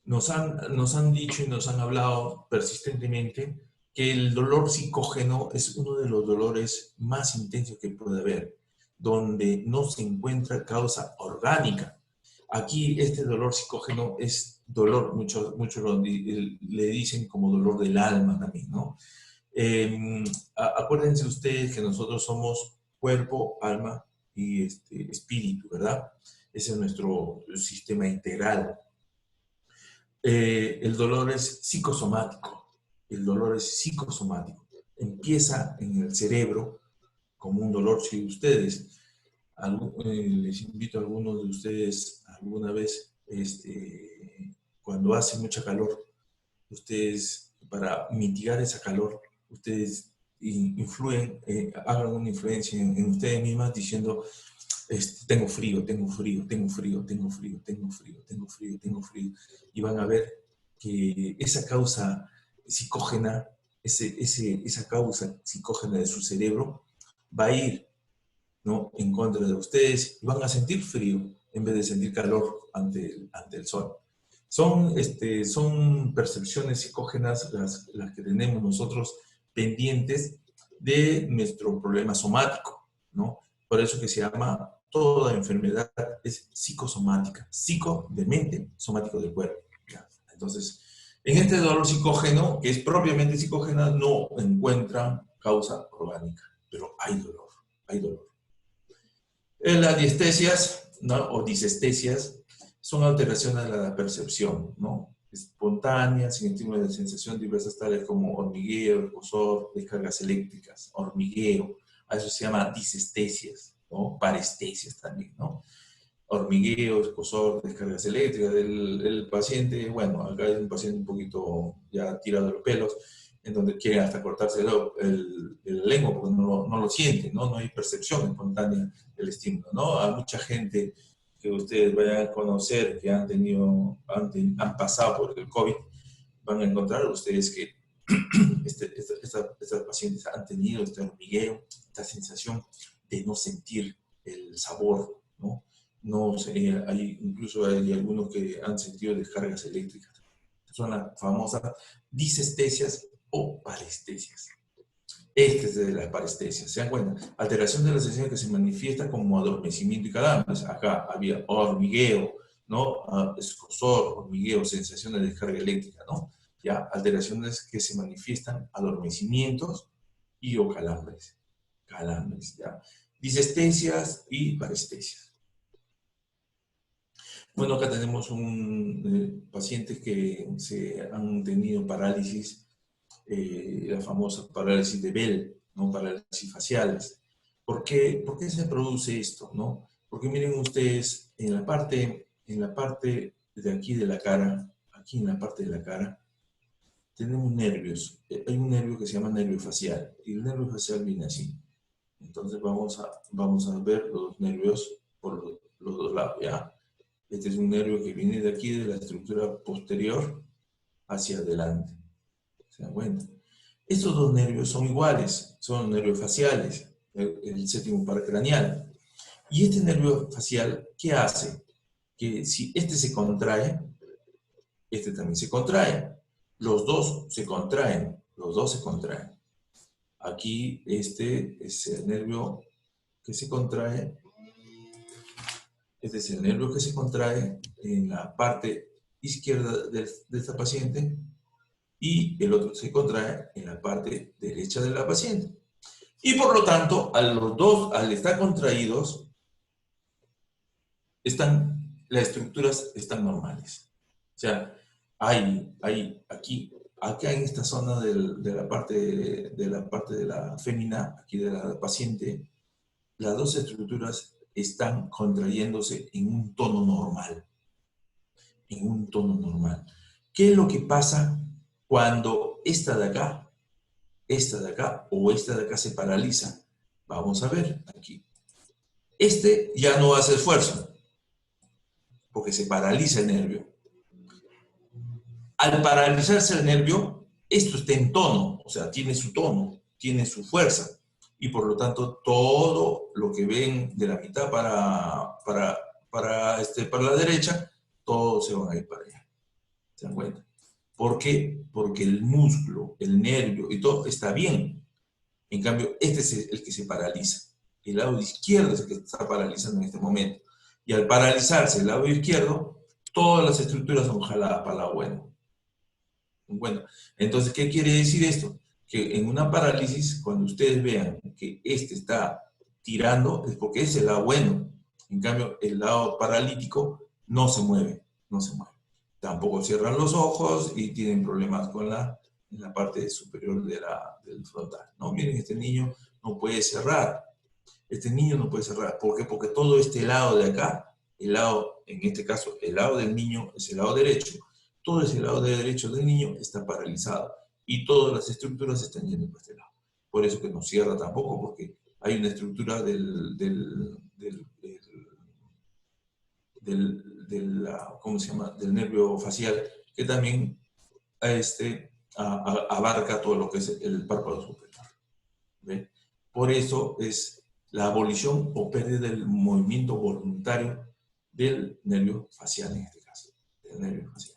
Nos han dicho y nos han hablado persistentemente que el dolor psicógeno es uno de los dolores más intensos que puede haber, donde no se encuentra causa orgánica. Aquí este dolor psicógeno es dolor, muchos le dicen como dolor del alma también, ¿no? Acuérdense ustedes que nosotros somos cuerpo, alma y espíritu, ¿verdad? Ese es nuestro sistema integral. El dolor es psicosomático. El dolor es psicosomático. Empieza en el cerebro como un dolor. Si ustedes, les invito a algunos de ustedes alguna vez, cuando hace mucha calor, ustedes, para mitigar esa calor, ustedes hagan una influencia en ustedes mismas diciendo, tengo frío, tengo frío, tengo frío, tengo frío, tengo frío, tengo frío, tengo frío. Y van a ver que esa causa psicógena, esa causa psicógena de su cerebro va a ir, ¿no?, en contra de ustedes y van a sentir frío en vez de sentir calor ante el sol. Son percepciones psicógenas las que tenemos nosotros pendientes de nuestro problema somático, ¿no? Por eso que se llama, toda enfermedad es psicosomática. Psico de mente, somático del cuerpo. ¿Ya? Entonces, en este dolor psicógeno, que es propiamente psicógena, no encuentran causa orgánica, pero hay dolor, hay dolor. Las diestesias, ¿no?, o disestesias, son alteraciones de la percepción, ¿no?, espontáneas, sin estímulo de sensación diversas, tales como hormigueo, escozor, descargas eléctricas, hormigueo. A eso se llama disestesias, ¿no? Parestesias también, ¿no? Hormigueo, escozor, descargas eléctricas. El paciente, bueno, acá es un paciente un poquito ya tirado de los pelos, en donde quiere hasta cortarse el lengua porque no lo siente, ¿no? No hay percepción espontánea del estímulo, ¿no? A mucha gente que ustedes vayan a conocer, que han pasado por el COVID, van a encontrar ustedes que estas pacientes han tenido este hormigueo, esta sensación de no sentir el sabor, ¿no? No sé, incluso hay algunos que han sentido descargas eléctricas. Son las famosas disestesias o parestesias. Este es de las parestesias, ¿se dan cuenta? Alteración de la sensación que se manifiesta como adormecimiento y calambres. Acá había hormigueo, ¿no? Escozor, hormigueo, sensación de descarga eléctrica, ¿no? Ya, alteraciones que se manifiestan, adormecimientos y o calambres. Calambres, ¿ya? Disestesias y parestesias. Bueno, acá tenemos pacientes que han tenido parálisis, la famosa parálisis de Bell, ¿no? Parálisis faciales. ¿Por qué se produce esto, no? Porque miren ustedes, en la parte de aquí de la cara, aquí en la parte de la cara, tenemos nervios. Hay un nervio que se llama nervio facial, y el nervio facial viene así. Entonces vamos a ver los nervios por los dos lados, ¿ya? Este es un nervio que viene de aquí, de la estructura posterior, hacia adelante. ¿Se dan cuenta? Estos dos nervios son iguales, son nervios faciales, el séptimo par craneal. Y este nervio facial, ¿qué hace? Que si este se contrae, este también se contrae. Los dos se contraen, los dos se contraen. Aquí este es el nervio que se contrae Este es el nervio que se contrae en la parte izquierda de esta paciente y el otro se contrae en la parte derecha de la paciente. Y por lo tanto, a los dos, al estar contraídos, las estructuras están normales. O sea, hay aquí, acá en esta zona de la parte de la fémina, aquí de la paciente, las dos estructuras están contrayéndose en un tono normal. En un tono normal. ¿Qué es lo que pasa cuando esta de acá o esta de acá se paraliza? Vamos a ver aquí. Este ya no hace esfuerzo, porque se paraliza el nervio. Al paralizarse el nervio, esto está en tono, o sea, tiene su tono, tiene su fuerza, y por lo tanto todo lo que ven de la mitad para la derecha, todos se van a ir para allá. ¿Se dan cuenta? ¿Por qué? Porque el músculo, el nervio y todo está bien. En cambio, este es el que se paraliza. El lado izquierdo es el que está paralizando en este momento. Y al paralizarse el lado izquierdo, todas las estructuras son jaladas para el lado bueno. Bueno, entonces, ¿qué quiere decir esto? Que en una parálisis, cuando ustedes vean que este está tirando, es porque es el lado bueno. En cambio, el lado paralítico no se mueve, no se mueve. Tampoco cierran los ojos y tienen problemas con en la parte superior del frontal. ¿No? Miren, este niño no puede cerrar. Este niño no puede cerrar. ¿Por qué? Porque todo este lado de acá, el lado, en este caso, el lado del niño es el lado derecho. Todo ese lado derecho del niño está paralizado y todas las estructuras están yendo para este lado. Por eso que no cierra tampoco, porque hay una estructura ¿cómo se llama? Del nervio facial que también abarca todo lo que es el párpado superior. ¿Ve? Por eso es la abolición o pérdida del movimiento voluntario del nervio facial en este caso, del nervio facial.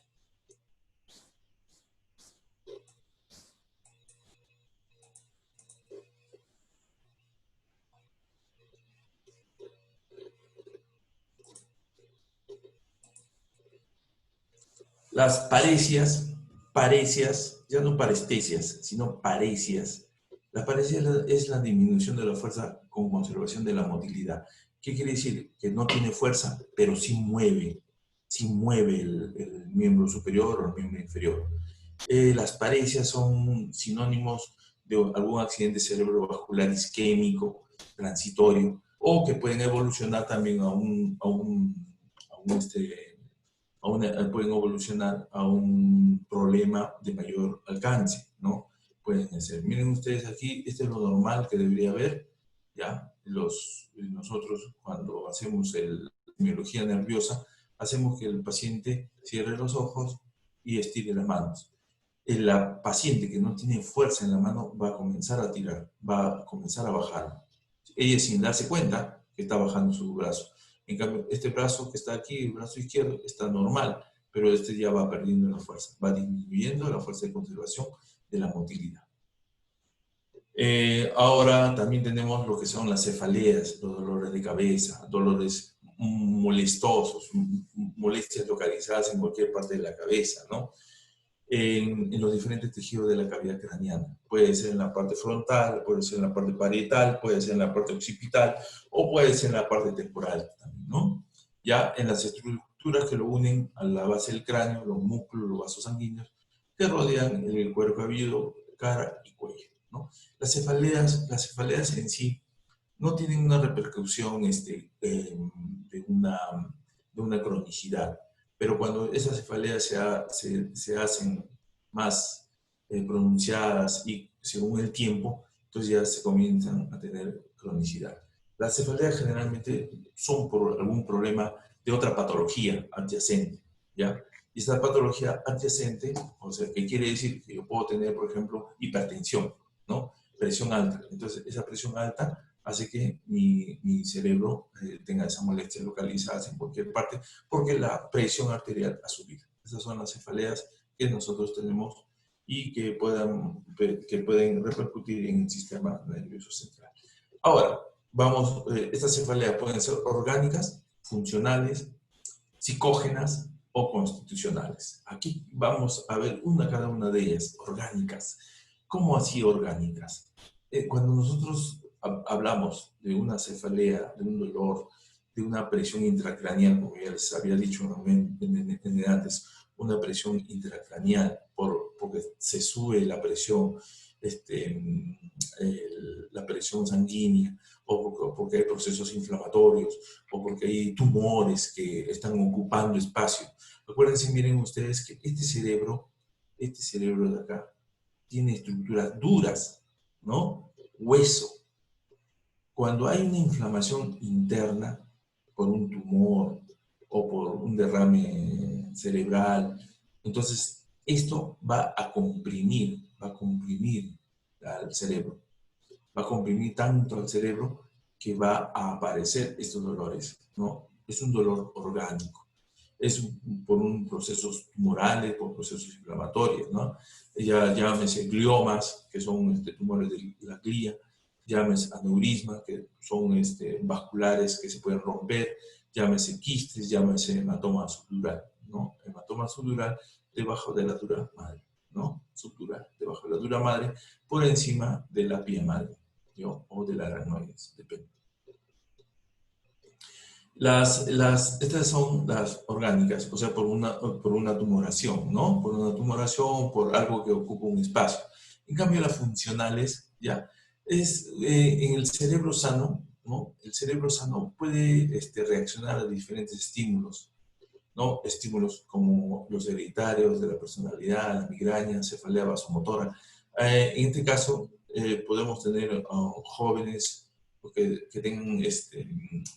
Las parecias, ya no parestesias, sino parecias. La paresia es la disminución de la fuerza con conservación de la motilidad. ¿Qué quiere decir? Que no tiene fuerza, pero sí mueve el miembro superior o el miembro inferior. Las parecias son sinónimos de algún accidente cerebrovascular isquémico, transitorio, o que pueden evolucionar también pueden evolucionar a un problema de mayor alcance, ¿no? Pueden ser. Miren ustedes aquí, este es lo normal que debería haber, ¿ya? Nosotros cuando hacemos la epidemiología nerviosa, hacemos que el paciente cierre los ojos y estire las manos. La paciente que no tiene fuerza en la mano va a comenzar a tirar, va a comenzar a bajar. Ella sin darse cuenta que está bajando su brazo. En cambio, este brazo que está aquí, el brazo izquierdo, está normal, pero este ya va perdiendo la fuerza, va disminuyendo la fuerza de conservación de la motilidad. Ahora también tenemos lo que son las cefaleas, los dolores de cabeza, dolores molestosos, molestias localizadas en cualquier parte de la cabeza, ¿no? En los diferentes tejidos de la cavidad craneana. Puede ser en la parte frontal, puede ser en la parte parietal, puede ser en la parte occipital o puede ser en la parte temporal también, ¿no? Ya en las estructuras que lo unen a la base del cráneo, los músculos, los vasos sanguíneos que rodean el cuero cabelludo, cara y cuello, ¿no? Las cefaleas en sí no tienen una repercusión de una cronicidad. Pero cuando esas cefaleas se hacen más pronunciadas y según el tiempo, entonces ya se comienzan a tener cronicidad. Las cefaleas generalmente son por algún problema de otra patología adyacente, ¿ya? Y esta patología adyacente, o sea, ¿qué quiere decir? Que yo puedo tener, por ejemplo, hipertensión, ¿no? Presión alta. Entonces, esa presión alta hace que mi cerebro tenga esa molestia localizada en cualquier parte porque la presión arterial ha subido. Esas son las cefaleas que nosotros tenemos y que pueden repercutir en el sistema nervioso central. Ahora, estas cefaleas pueden ser orgánicas funcionales, psicógenas o constitucionales. Aquí vamos a ver cada una de ellas, orgánicas. ¿Cómo así orgánicas? Cuando nosotros hablamos de una cefalea, de un dolor, de una presión intracraneal, como ya les había dicho antes, una presión intracraneal, porque se sube la presión, la presión sanguínea, o porque hay procesos inflamatorios, o porque hay tumores que están ocupando espacio. Acuérdense, miren ustedes que este cerebro de acá, tiene estructuras duras, ¿no? Hueso. Cuando hay una inflamación interna por un tumor o por un derrame cerebral, entonces esto va a comprimir al cerebro. Va a comprimir tanto al cerebro que va a aparecer estos dolores, ¿no? Es un dolor orgánico. Es por un procesos tumorales, por procesos inflamatorios, ¿no? Ya llámese gliomas, que son tumores de la glía, llámese aneurisma, que son vasculares que se pueden romper, llámese quistes, llámese hematoma subdural, ¿no? Hematoma subdural debajo de la dura madre, ¿no? Subdural, debajo de la dura madre, por encima de la pía madre, ¿no? O de la aracnoides, depende. Estas son las orgánicas, o sea, por una tumoración, ¿no? Por una tumoración, por algo que ocupa un espacio. En cambio, las funcionales, ya, es en el cerebro sano, ¿no? El cerebro sano puede reaccionar a diferentes estímulos, ¿no? Estímulos como los hereditarios de la personalidad, la migraña, cefalea vasomotora. En este caso, podemos tener jóvenes que tengan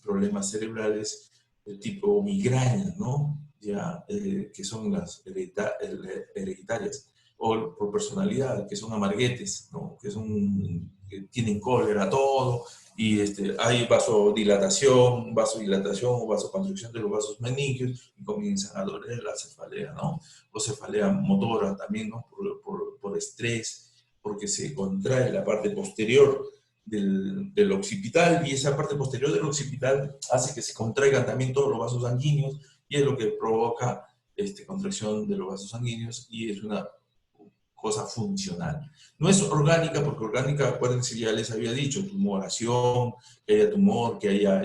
problemas cerebrales de tipo migraña, ¿no? Ya, que son las hereditarias, o por personalidad, que son amarguetes, ¿no? Que tienen cólera, todo, y hay vasodilatación o vasoconstricción de los vasos meningios y comienzan a doler la cefalea, ¿no? O cefalea motora también, ¿no? Por estrés, porque se contrae la parte posterior del occipital, y esa parte posterior del occipital hace que se contraigan también todos los vasos sanguíneos, y es lo que provoca contracción de los vasos sanguíneos, y es una cosa funcional. No es orgánica, porque orgánica, acuérdense, ya les había dicho, tumoración, que haya tumor, que haya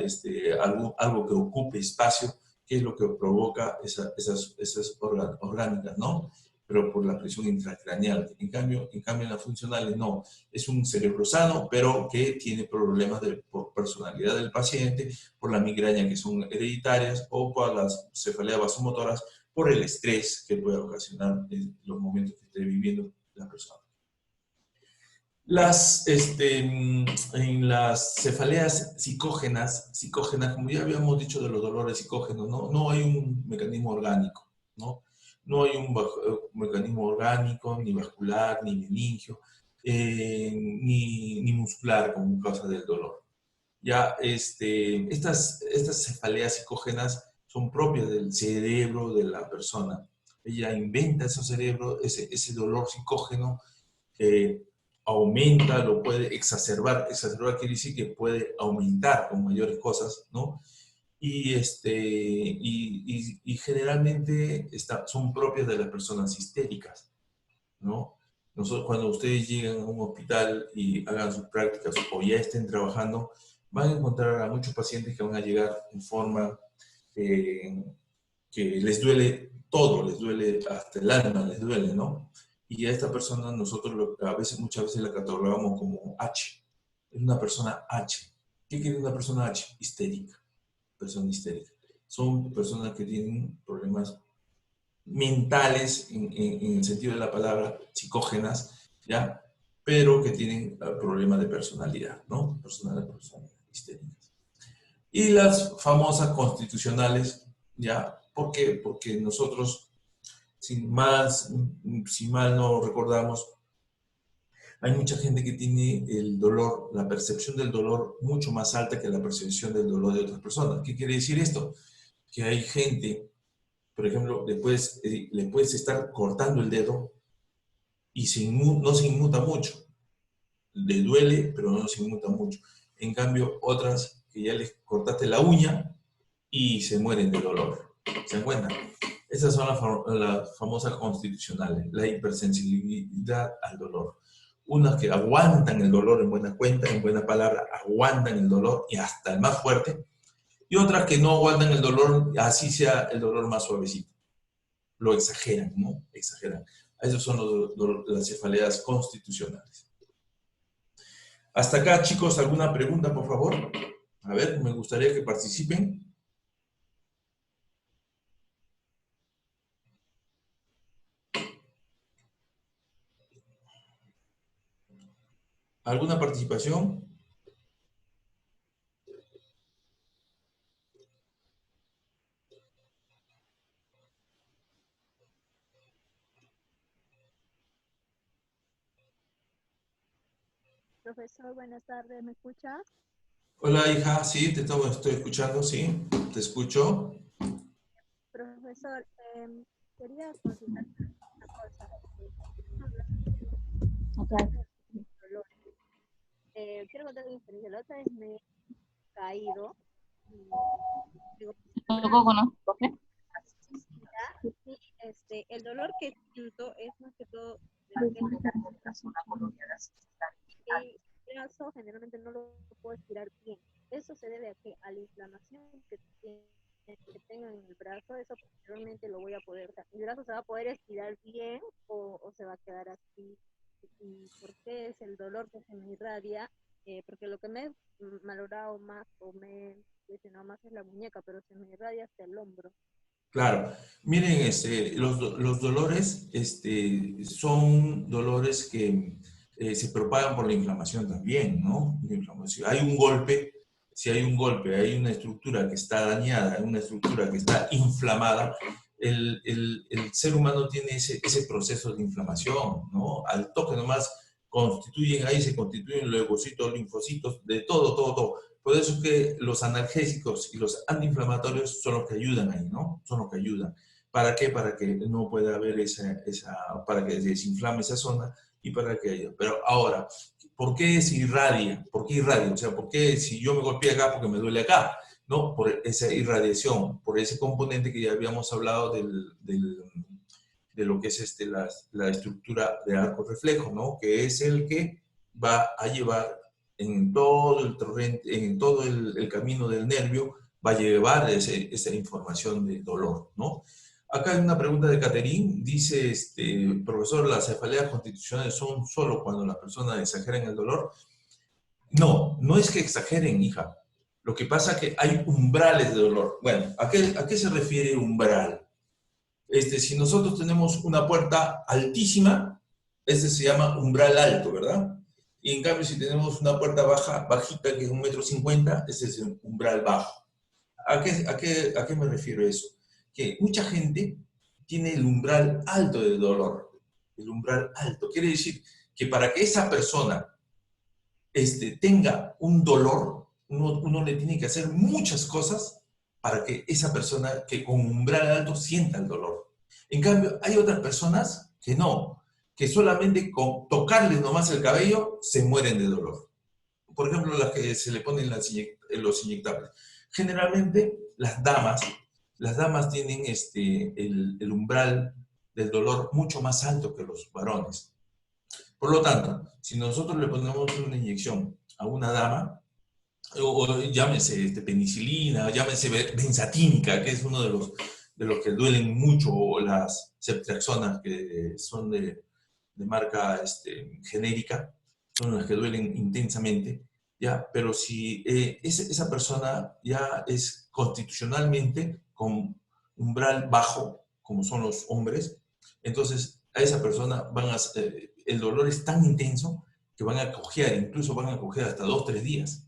algo que ocupe espacio, que es lo que provoca esas orgánicas, ¿no? Pero por la presión intracraneal. En cambio, en las funcionales no. Es un cerebro sano, pero que tiene problemas por personalidad del paciente, por la migraña que son hereditarias, o por las cefaleas vasomotoras, por el estrés que puede ocasionar en los momentos que esté viviendo la persona. En las cefaleas psicógenas, como ya habíamos dicho de los dolores psicógenos, no hay un mecanismo orgánico, ¿no? No hay un mecanismo orgánico, ni vascular, ni meningio, ni muscular como causa del dolor. Ya, estas cefaleas psicógenas son propias del cerebro de la persona. Ella inventa ese dolor psicógeno, aumenta, lo puede exacerbar. Exacerbar quiere decir que puede aumentar con mayores cosas, ¿no? Y generalmente son propias de las personas histéricas, ¿no? Cuando ustedes llegan a un hospital y hagan sus prácticas o ya estén trabajando, van a encontrar a muchos pacientes que van a llegar en forma que les duele todo, les duele hasta el alma, les duele, ¿no? Y a esta persona nosotros muchas veces la catalogamos como H. Es una persona H. ¿Qué quiere una persona H? Histérica. Persona histérica. Son personas que tienen problemas mentales, en el sentido de la palabra, psicógenas, ¿ya? Pero que tienen problemas de personalidad, ¿no? Personas histéricas. Y las famosas constitucionales, ¿ya? ¿Por qué? Porque nosotros, si mal no recordamos, hay mucha gente que tiene el dolor, la percepción del dolor mucho más alta que la percepción del dolor de otras personas. ¿Qué quiere decir esto? Que hay gente, por ejemplo, le puedes estar cortando el dedo y no se inmuta mucho. Le duele, pero no se inmuta mucho. En cambio, otras que ya les cortaste la uña y se mueren de dolor. ¿Se dan cuenta? Esas son las famosas constitucionales, la hipersensibilidad al dolor. Unas que aguantan el dolor en buena cuenta, en buena palabra, aguantan el dolor y hasta el más fuerte, y otras que no aguantan el dolor, así sea el dolor más suavecito. Lo exageran, ¿no? Exageran. Esas son las cefaleas constitucionales. Hasta acá, chicos, ¿alguna pregunta, por favor? A ver, me gustaría que participen. ¿Alguna participación? Profesor, buenas tardes, ¿me escucha? Hola, hija, sí, estoy escuchando, sí, te escucho. Profesor, quería consultar una cosa. Okay. Quiero contar una experiencia. La otra vez me he caído y digo, Tampoco conozco. y el dolor que siento es más que todo de lo que es el brazo, generalmente no lo puedo estirar bien. Eso se debe a que a la inflamación que tenga en el brazo, eso posteriormente lo voy a poder, o sea, mi brazo se va a poder estirar bien o se va a quedar así. ¿Y por qué es el dolor que se me irradia? Porque lo que me he malogrado más o me he lesionado más es la muñeca, pero se me irradia hasta el hombro. Claro, miren, los dolores son dolores que se propagan por la inflamación también, ¿no? La inflamación. Hay un golpe, si hay un golpe, hay una estructura que está dañada, hay una estructura que está inflamada, el ser humano tiene ese proceso de inflamación, ¿no? Al toque nomás ahí se constituyen leucocitos, linfocitos, de todo, todo, todo. Por eso es que los analgésicos y los antiinflamatorios son los que ayudan ahí, ¿no? Son los que ayudan. ¿Para qué? Para que no pueda haber para que se desinflame esa zona y para que haya. Pero ahora, ¿por qué se irradia? ¿Por qué irradia? O sea, ¿por qué si yo me golpeé acá porque me duele acá? ¿No? Por esa irradiación, por ese componente que ya habíamos hablado de lo que es la estructura de arco reflejo, ¿no? Que es el que va a llevar en todo el torrente, en todo el camino del nervio, va a llevar esa información de dolor, ¿no? Acá hay una pregunta de Caterín, dice, profesor, ¿las cefaleas constitucionales son solo cuando la persona exagera en el dolor? No, no es que exageren, hija. Lo que pasa es que hay umbrales de dolor. Bueno, ¿a qué se refiere umbral? Si nosotros tenemos una puerta altísima, se llama umbral alto, ¿verdad? Y en cambio, si tenemos una puerta baja, bajita, que es 1,50 m, ese es un umbral bajo. ¿A qué me refiero a eso? Que mucha gente tiene el umbral alto del dolor. El umbral alto. Quiere decir que para que esa persona tenga un dolor, uno le tiene que hacer muchas cosas para que esa persona que con umbral alto sienta el dolor. En cambio, hay otras personas que no, que solamente con tocarles nomás el cabello se mueren de dolor. Por ejemplo, las que se le ponen los inyectables. Generalmente, las damas tienen el umbral del dolor mucho más alto que los varones. Por lo tanto, si nosotros le ponemos una inyección a una dama, o llámese penicilina, llámese benzatínica, que es uno de los que duelen mucho, o las ceftriaxonas, que son de marca genérica, son las que duelen intensamente, ¿ya? Pero si esa persona ya es constitucionalmente con umbral bajo, como son los hombres, entonces a esa persona el dolor es tan intenso que van a cojear, incluso van a cojear hasta 2 o 3 días.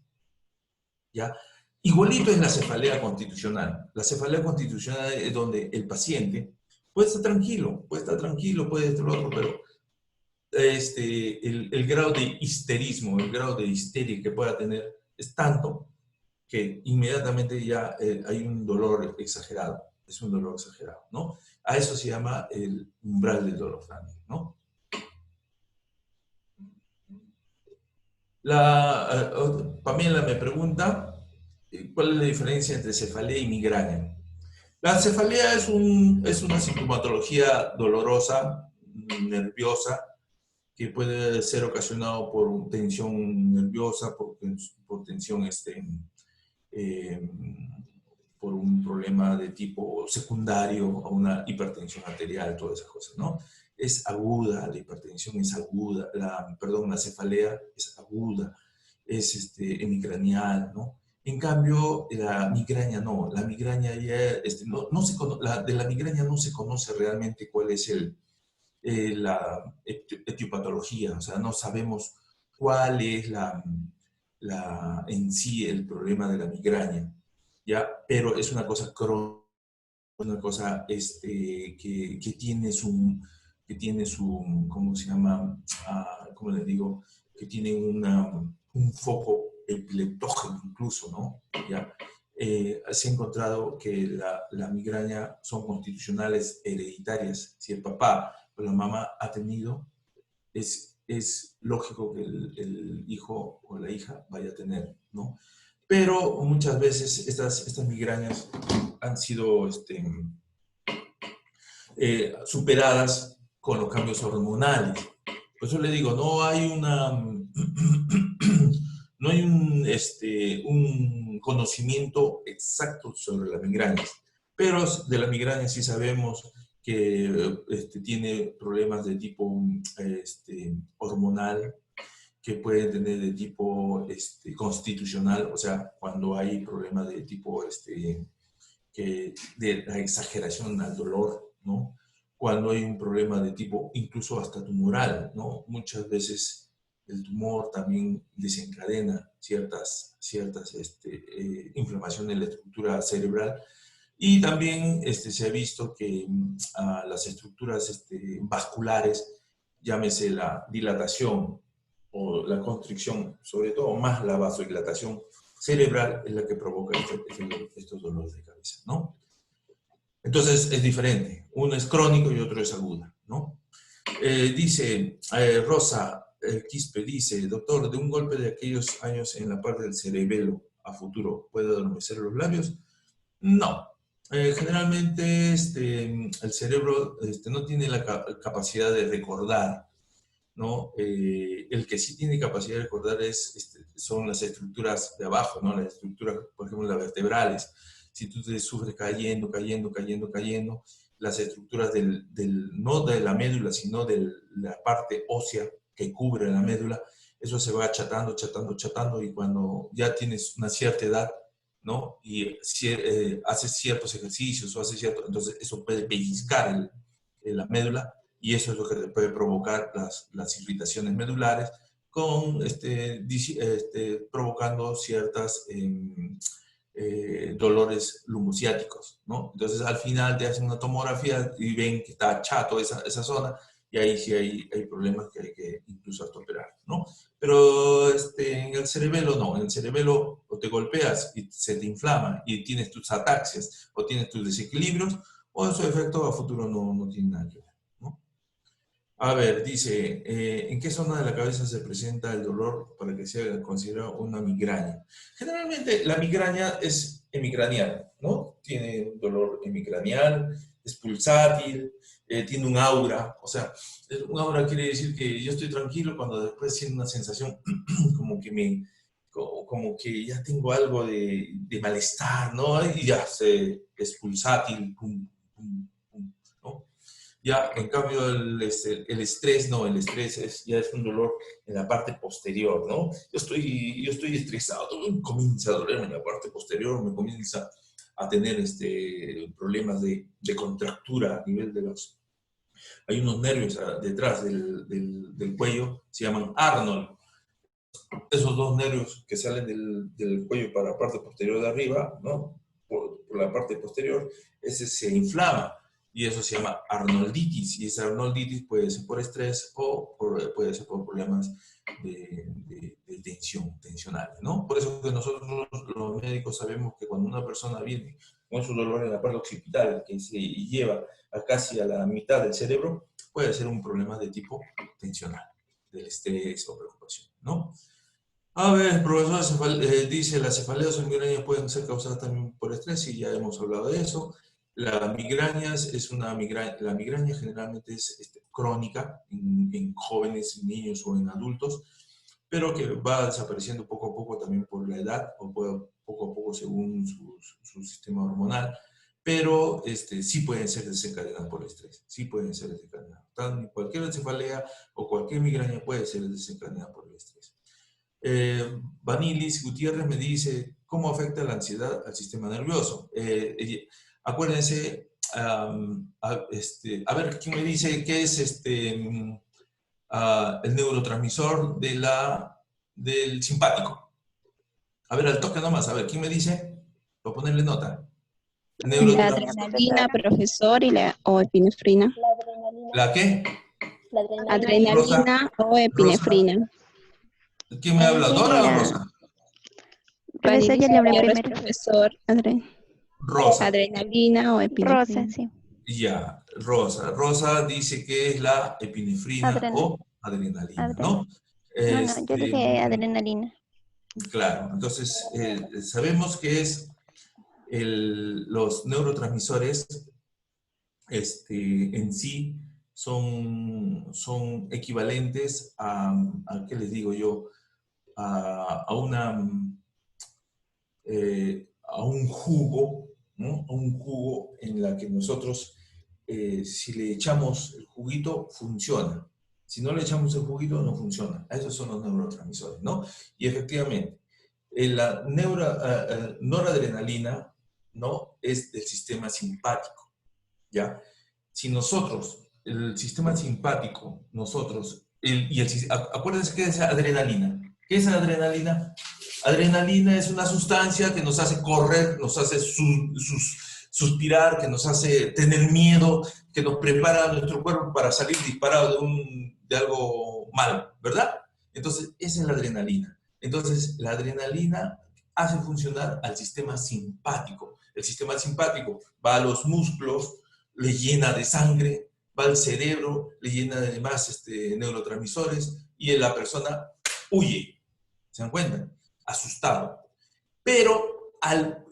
¿Ya? Igualito es la cefalea constitucional. La cefalea constitucional es donde el paciente puede estar tranquilo, puede estar otro, pero el grado de histerismo, el grado de histeria que pueda tener es tanto que inmediatamente ya hay un dolor exagerado. Es un dolor exagerado, ¿no? A eso se llama el umbral del dolor también, ¿no? Pamela me pregunta, ¿Cuál es la diferencia entre cefalea y migraña? La cefalea es una sintomatología dolorosa, nerviosa, que puede ser ocasionado por tensión nerviosa, por tensión, eh, por un problema de tipo secundario a una hipertensión arterial, todas esas cosas, ¿no? Es aguda, la hipertensión es aguda, perdón, la cefalea es aguda, es hemicranial, ¿no? En cambio, la migraña no, la migraña ya, de la migraña no se conoce realmente cuál es la etiopatología, o sea, no sabemos cuál es en sí el problema de la migraña, ¿ya? Pero es una cosa crónica, una cosa que tiene su, ¿cómo se llama? ¿Cómo le digo? Que tiene un foco epileptógeno incluso, ¿no? ¿Ya? Se ha encontrado que la migraña son constitucionales hereditarias. Si el papá o la mamá ha tenido, es lógico que el hijo o la hija vaya a tener, ¿no? Pero muchas veces estas migrañas han sido superadas con los cambios hormonales. Por eso le digo, no hay no hay un conocimiento exacto sobre las migrañas, pero de la migraña sí sabemos que tiene problemas de tipo hormonal, que pueden tener de tipo constitucional, o sea, cuando hay problemas de tipo de la exageración al dolor, ¿no? Cuando hay un problema de tipo incluso hasta tumoral, ¿no? Muchas veces el tumor también desencadena ciertas inflamaciones de la estructura cerebral y también se ha visto que las estructuras vasculares, llámese la dilatación o la constricción, sobre todo más la vasodilatación cerebral, es la que provoca estos dolores de cabeza, ¿no? Entonces es diferente. Uno es crónico y otro es agudo, ¿no? Dice Rosa Quispe, dice, doctor, de un golpe de aquellos años en la parte del cerebelo a futuro, ¿puede adormecer los labios? No. Generalmente el cerebro no tiene la capacidad de recordar, ¿no? El que sí tiene capacidad de recordar son las estructuras de abajo, ¿no? Las estructuras, por ejemplo, las vertebrales. Si tú te sufres cayendo, las estructuras no de la médula, sino de la parte ósea que cubre la médula, eso se va achatando, y cuando ya tienes una cierta edad, ¿no? Y haces ciertos ejercicios entonces eso puede pellizcar la médula, y eso es lo que puede provocar las irritaciones medulares, provocando ciertas dolores lumbociáticos, ¿no? Entonces al final te hacen una tomografía y ven que está chato esa zona, y ahí sí hay problemas que hay que incluso hasta operar, ¿no? Pero en el cerebelo no, en el cerebelo o te golpeas y se te inflama y tienes tus ataxias o tienes tus desequilibrios, o su efecto a futuro no tiene nada que ver, ¿no? A ver, dice, ¿en qué zona de la cabeza se presenta el dolor para que sea considerado una migraña? Generalmente la migraña es hemicranial, ¿no? Tiene un dolor hemicranial, es pulsátil, tiene un aura, o sea, un aura quiere decir que yo estoy tranquilo cuando después siento una sensación como que como que ya tengo algo de malestar, ¿no? Y ya es pulsátil, pum, pum, pum, ¿no? Ya, en cambio, el estrés no, el estrés ya es un dolor en la parte posterior, ¿no? Yo estoy estresado, comienza a dolerme en la parte posterior, me comienza a tener problemas de contractura a nivel de los... Hay unos nervios detrás del cuello, se llaman Arnold. Esos dos nervios que salen del cuello para la parte posterior de arriba, ¿no? Por la parte posterior, ese se inflama y eso se llama arnolditis. Y esa arnolditis puede ser por estrés o puede ser por problemas de tensionales, ¿no? Por eso que nosotros los médicos sabemos que cuando una persona viene con su dolor en la parte occipital que se lleva casi a la mitad del cerebro, puede ser un problema de tipo tensional, del estrés o preocupación, ¿no? A ver, profesor, dice, las cefaleas o migrañas pueden ser causadas también por estrés, y ya hemos hablado de eso. La migraña es una migraña, la migraña generalmente es crónica en jóvenes, niños o en adultos, pero que va desapareciendo poco a poco también por la edad o poco a poco según su sistema hormonal, pero sí pueden ser desencadenadas por el estrés, sí pueden ser desencadenadas. Cualquier cefalea o cualquier migraña puede ser desencadenada por el estrés. Vanilis Gutiérrez me dice, ¿cómo afecta la ansiedad al sistema nervioso? Acuérdense, a ver, ¿quién me dice qué es el neurotransmisor del simpático? A ver, al toque nomás, a ver, ¿quién me dice? Voy a ponerle nota. La Neurotransmisor. adrenalina, profesor, o epinefrina. La adrenalina. ¿La qué? La adrenalina. Adrenalina o epinefrina. ¿Quién me habla? ¿Dora o Rosa? Profesor, yo le hablé Gutiérrez, primero. profesor, Rosa. adrenalina o epinefrina. Rosa, sí. Ya, Rosa. Rosa dice que es la epinefrina o adrenalina, ¿no? No, yo dije adrenalina. Claro, entonces sabemos que es los neurotransmisores en sí son equivalentes a, ¿qué les digo yo? A un jugo, ¿no? A un jugo en la que nosotros, si le echamos el juguito, funciona. Si no le echamos el juguito, no funciona. Esos son los neurotransmisores, ¿no? Y efectivamente, la noradrenalina, ¿no? Es del sistema simpático, ¿ya? Si nosotros, el sistema simpático, acuérdense que es adrenalina. ¿Qué es adrenalina? Adrenalina es una sustancia que nos hace correr, nos hace suspirar, que nos hace tener miedo, que nos prepara a nuestro cuerpo para salir disparado de algo malo, ¿verdad? Entonces, esa es la adrenalina. Entonces, la adrenalina hace funcionar al sistema simpático. El sistema simpático va a los músculos, le llena de sangre, va al cerebro, le llena de demás neurotransmisores y la persona huye. ¿Se dan cuenta? Asustado. Pero al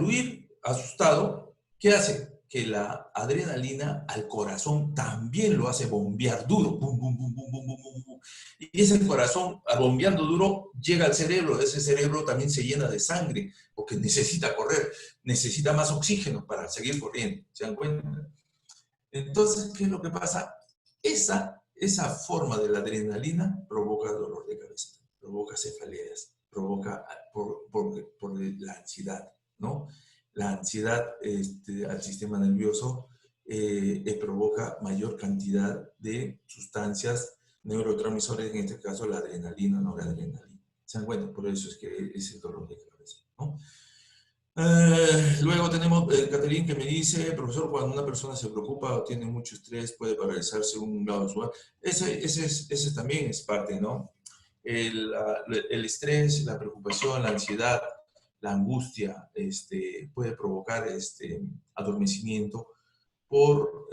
huir asustado, ¿qué hace? Que la adrenalina al corazón también lo hace bombear duro. Bum, bum, bum, bum, bum, bum, bum, bum. Y ese corazón, bombeando duro, llega al cerebro. Ese cerebro también se llena de sangre porque necesita correr, necesita más oxígeno para seguir corriendo. ¿Se dan cuenta? Entonces, ¿qué es lo que pasa? Esa forma de la adrenalina provoca dolor de cabeza, provoca cefaleas, provoca por la ansiedad, ¿no? La ansiedad al sistema nervioso provoca mayor cantidad de sustancias neurotransmisores, en este caso la adrenalina, no la adrenalina. ¿Se dan cuenta? Por eso es que es el dolor de cabeza, ¿no? Luego tenemos Catherine que me dice, profesor, cuando una persona se preocupa o tiene mucho estrés puede paralizarse un lado de su cuerpo. Ese también es parte, ¿no? El estrés, la preocupación, la ansiedad, la angustia puede provocar adormecimiento por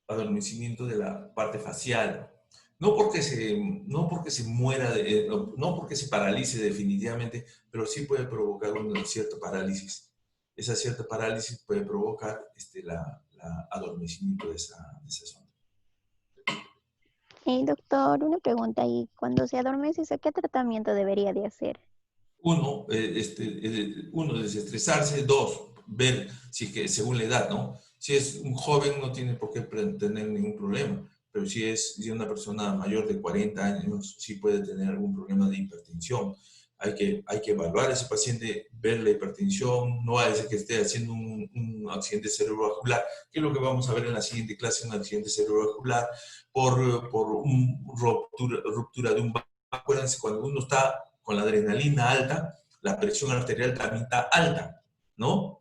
adormecimiento de la parte facial. No porque se muera, no porque se paralice definitivamente, pero sí puede provocar una cierta parálisis. Esa cierta parálisis puede provocar la adormecimiento de esa zona. Doctor, una pregunta ahí. Cuando se adormece, ¿qué tratamiento debería de hacer? Uno, desestresarse. Dos, ver si es que según la edad, ¿no? Si es un joven no tiene por qué tener ningún problema, pero si es una persona mayor de 40 años, sí puede tener algún problema de hipertensión. Hay que evaluar a ese paciente, ver la hipertensión, no es que esté haciendo un accidente cerebrovascular, que es lo que vamos a ver en la siguiente clase, un accidente cerebrovascular por ruptura de un vaso. Acuérdense, cuando uno está con la adrenalina alta, la presión arterial también está alta, ¿no?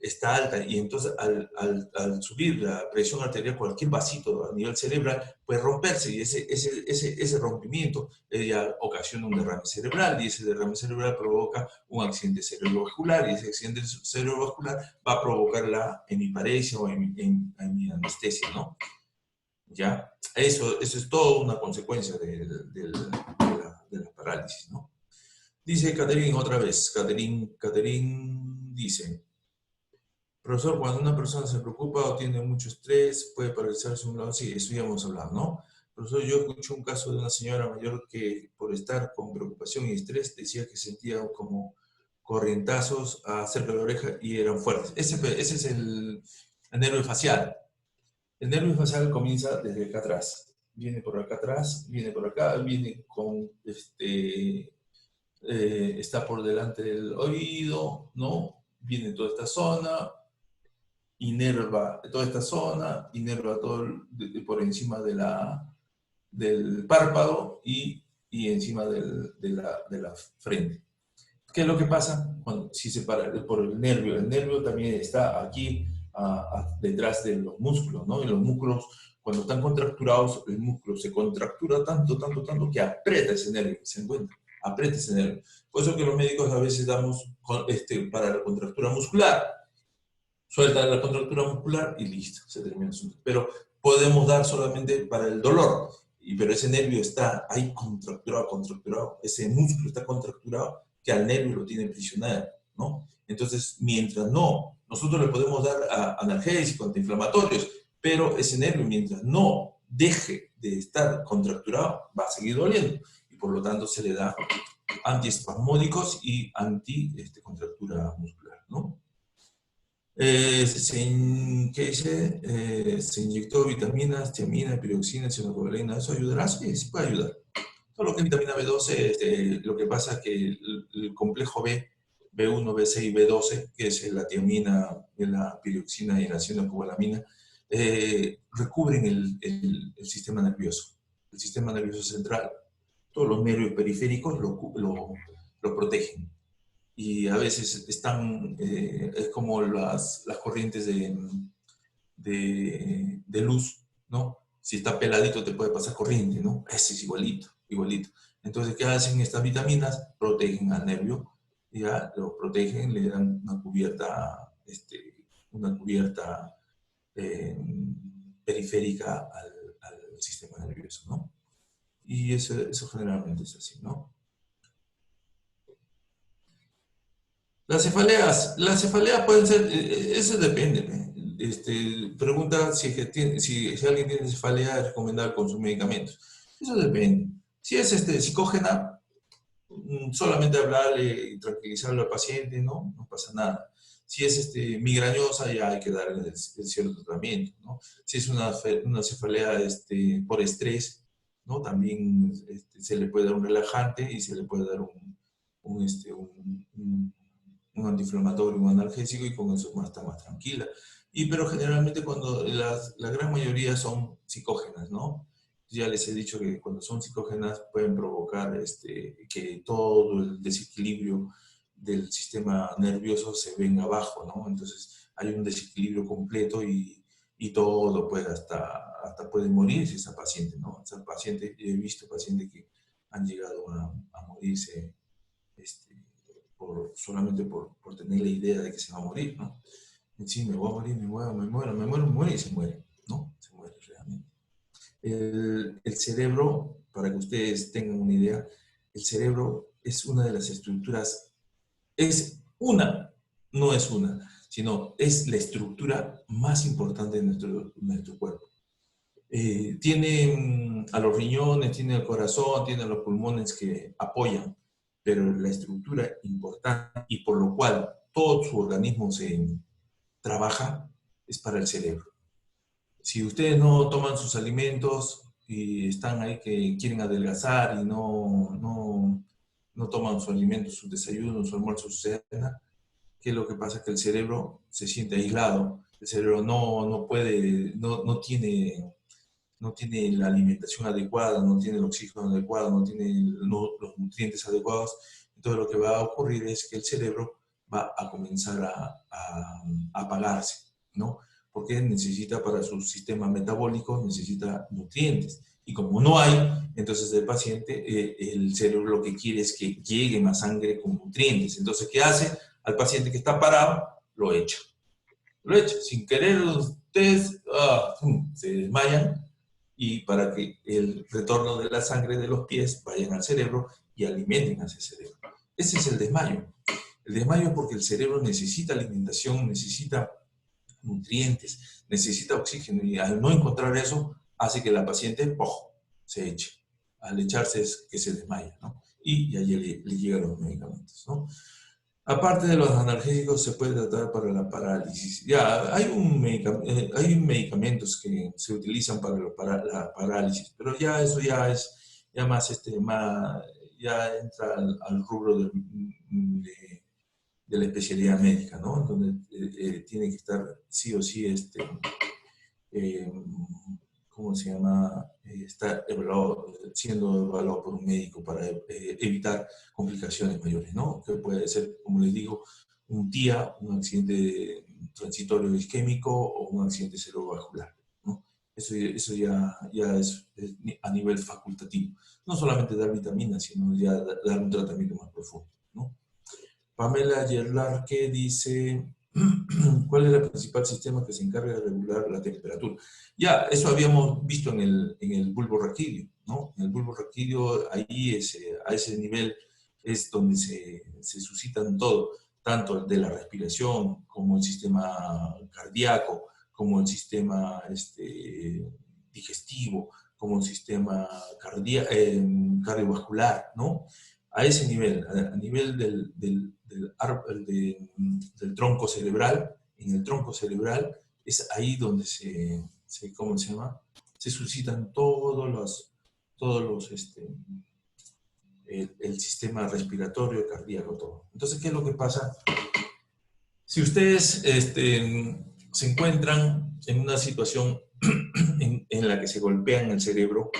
Está alta, y entonces al subir la presión arterial, cualquier vasito a nivel cerebral puede romperse, y ese rompimiento ya ocasiona un derrame cerebral, y ese derrame cerebral provoca un accidente cerebrovascular, y ese accidente cerebrovascular va a provocar la hemiparesia o hemianestesia, ¿no? ¿Ya? Eso es toda una consecuencia de la de la parálisis, ¿no? Dice Catherine otra vez, Catherine dice, profesor, cuando una persona se preocupa o tiene mucho estrés, puede paralizarse a un lado. Sí, eso ya hemos hablado, ¿no? Profesor, yo escuché un caso de una señora mayor que por estar con preocupación y estrés decía que sentía como corrientazos cerca de la oreja y eran fuertes. Ese es el nervio facial. El nervio facial comienza desde acá atrás. Viene por acá atrás, viene por acá, viene con está por delante del oído, ¿no? Viene toda esta zona, inerva toda esta zona, inerva todo por encima del párpado y encima de la frente. ¿Qué es lo que pasa si se para por el nervio? El nervio también está aquí detrás de los músculos, ¿no? Y los músculos, cuando están contracturados, el músculo se contractura tanto que aprieta ese nervio, ¿se encuentra? Aprieta ese nervio. Por eso que los médicos a veces damos para la contractura muscular. Suelta la contractura muscular y listo, se termina el asunto. Pero podemos dar solamente para el dolor. Pero ese nervio está ahí contracturado. Ese músculo está contracturado que al nervio lo tiene prisionero, ¿no? Entonces, mientras nosotros le podemos dar analgésicos, antiinflamatorios, pero ese nervio, mientras no deje de estar contracturado, va a seguir doliendo. Y por lo tanto se le da antiespasmódicos y contractura muscular, ¿no? ¿Qué dice? Se inyectó vitaminas, tiamina, piroxina, cianocobalina. ¿Eso ayudará? Sí puede ayudar. Todo lo que es vitamina B12, lo que pasa es que el complejo B, B1, B6 y B12, que es la tiamina, la piroxina y la cianocobalamina, recubren el sistema nervioso. El sistema nervioso central, todos los nervios periféricos lo protegen. Y a veces es como las corrientes de luz, ¿no? Si está peladito te puede pasar corriente, ¿no? Ese es igualito. Entonces, ¿qué hacen estas vitaminas? Protegen al nervio, ya lo protegen, le dan una cubierta periférica al sistema nervioso, ¿no? Y eso generalmente es así, ¿no? Las cefaleas pueden ser, eso depende, ¿eh? Pregunta si alguien tiene cefalea, es recomendable consumir medicamentos. Eso depende. Si es psicógena, solamente hablarle y tranquilizarle al paciente, no pasa nada. Si es migrañosa, ya hay que darle el cierto tratamiento, ¿no? Si es una cefalea por estrés, ¿no? También se le puede dar un relajante y se le puede dar un antiinflamatorio, un analgésico, y con eso está más tranquila. Pero generalmente la gran mayoría son psicógenas, ¿no? Ya les he dicho que cuando son psicógenas pueden provocar que todo el desequilibrio del sistema nervioso se venga abajo, ¿no? Entonces hay un desequilibrio completo y todo puede hasta puede morirse esa paciente, ¿no? Esa paciente, he visto pacientes que han llegado a morirse solamente por tener la idea de que se va a morir, ¿no? Sí, me voy a morir, me muero y se muere, ¿no? Se muere realmente. El cerebro, para que ustedes tengan una idea, el cerebro es una de las estructuras, no es una, sino es la estructura más importante de nuestro cuerpo. Tiene a los riñones, tiene el corazón, tiene a los pulmones que apoyan, pero la estructura importante y por lo cual todo su organismo se trabaja es para el cerebro. Si ustedes no toman sus alimentos y están ahí que quieren adelgazar y no toman sus alimentos, su desayuno, su almuerzo, su cena, ¿qué es lo que pasa? Que el cerebro se siente aislado, el cerebro no tiene la alimentación adecuada, no tiene el oxígeno adecuado, no tiene los nutrientes adecuados. Entonces lo que va a ocurrir es que el cerebro va a comenzar a apagarse, ¿no? Porque necesita para su sistema metabólico, necesita nutrientes. Y como no hay, entonces el paciente, el cerebro lo que quiere es que llegue más sangre con nutrientes. Entonces, ¿qué hace? Al paciente que está parado, lo echa. Sin querer, ustedes se desmayan, y para que el retorno de la sangre de los pies vayan al cerebro y alimenten a ese cerebro. Ese es el desmayo. El desmayo es porque el cerebro necesita alimentación, necesita nutrientes, necesita oxígeno, y al no encontrar eso, hace que la paciente se eche. Al echarse es que se desmaya, ¿no? Y allí le llegan los medicamentos, ¿no? Aparte de los analgésicos, se puede tratar para la parálisis. Ya, hay medicamentos que se utilizan para la parálisis, pero ya eso ya es ya más, ya entra al rubro de la especialidad médica, ¿no? Donde tiene que estar sí o sí, eh, ¿cómo se llama? Está siendo evaluado por un médico para evitar complicaciones mayores, ¿no? Que puede ser, como les digo, un TIA, un accidente transitorio isquémico o un accidente cerebrovascular, ¿no? Eso ya es a nivel facultativo. No solamente dar vitaminas, sino ya dar un tratamiento más profundo, ¿no? Pamela Yerlarque dice, ¿cuál es el principal sistema que se encarga de regular la temperatura? Ya, eso habíamos visto en el bulbo raquídeo, ¿no? En el bulbo raquídeo, ahí a ese nivel es donde se suscitan todo, tanto el de la respiración, como el sistema cardíaco, como el sistema digestivo, como el sistema cardiovascular, ¿no? A ese nivel, a nivel del tronco cerebral, en el tronco cerebral, es ahí donde ¿cómo se llama? Se suscitan el sistema respiratorio, cardíaco, todo. Entonces, ¿qué es lo que pasa? Si ustedes se encuentran en una situación en la que se golpean el cerebro,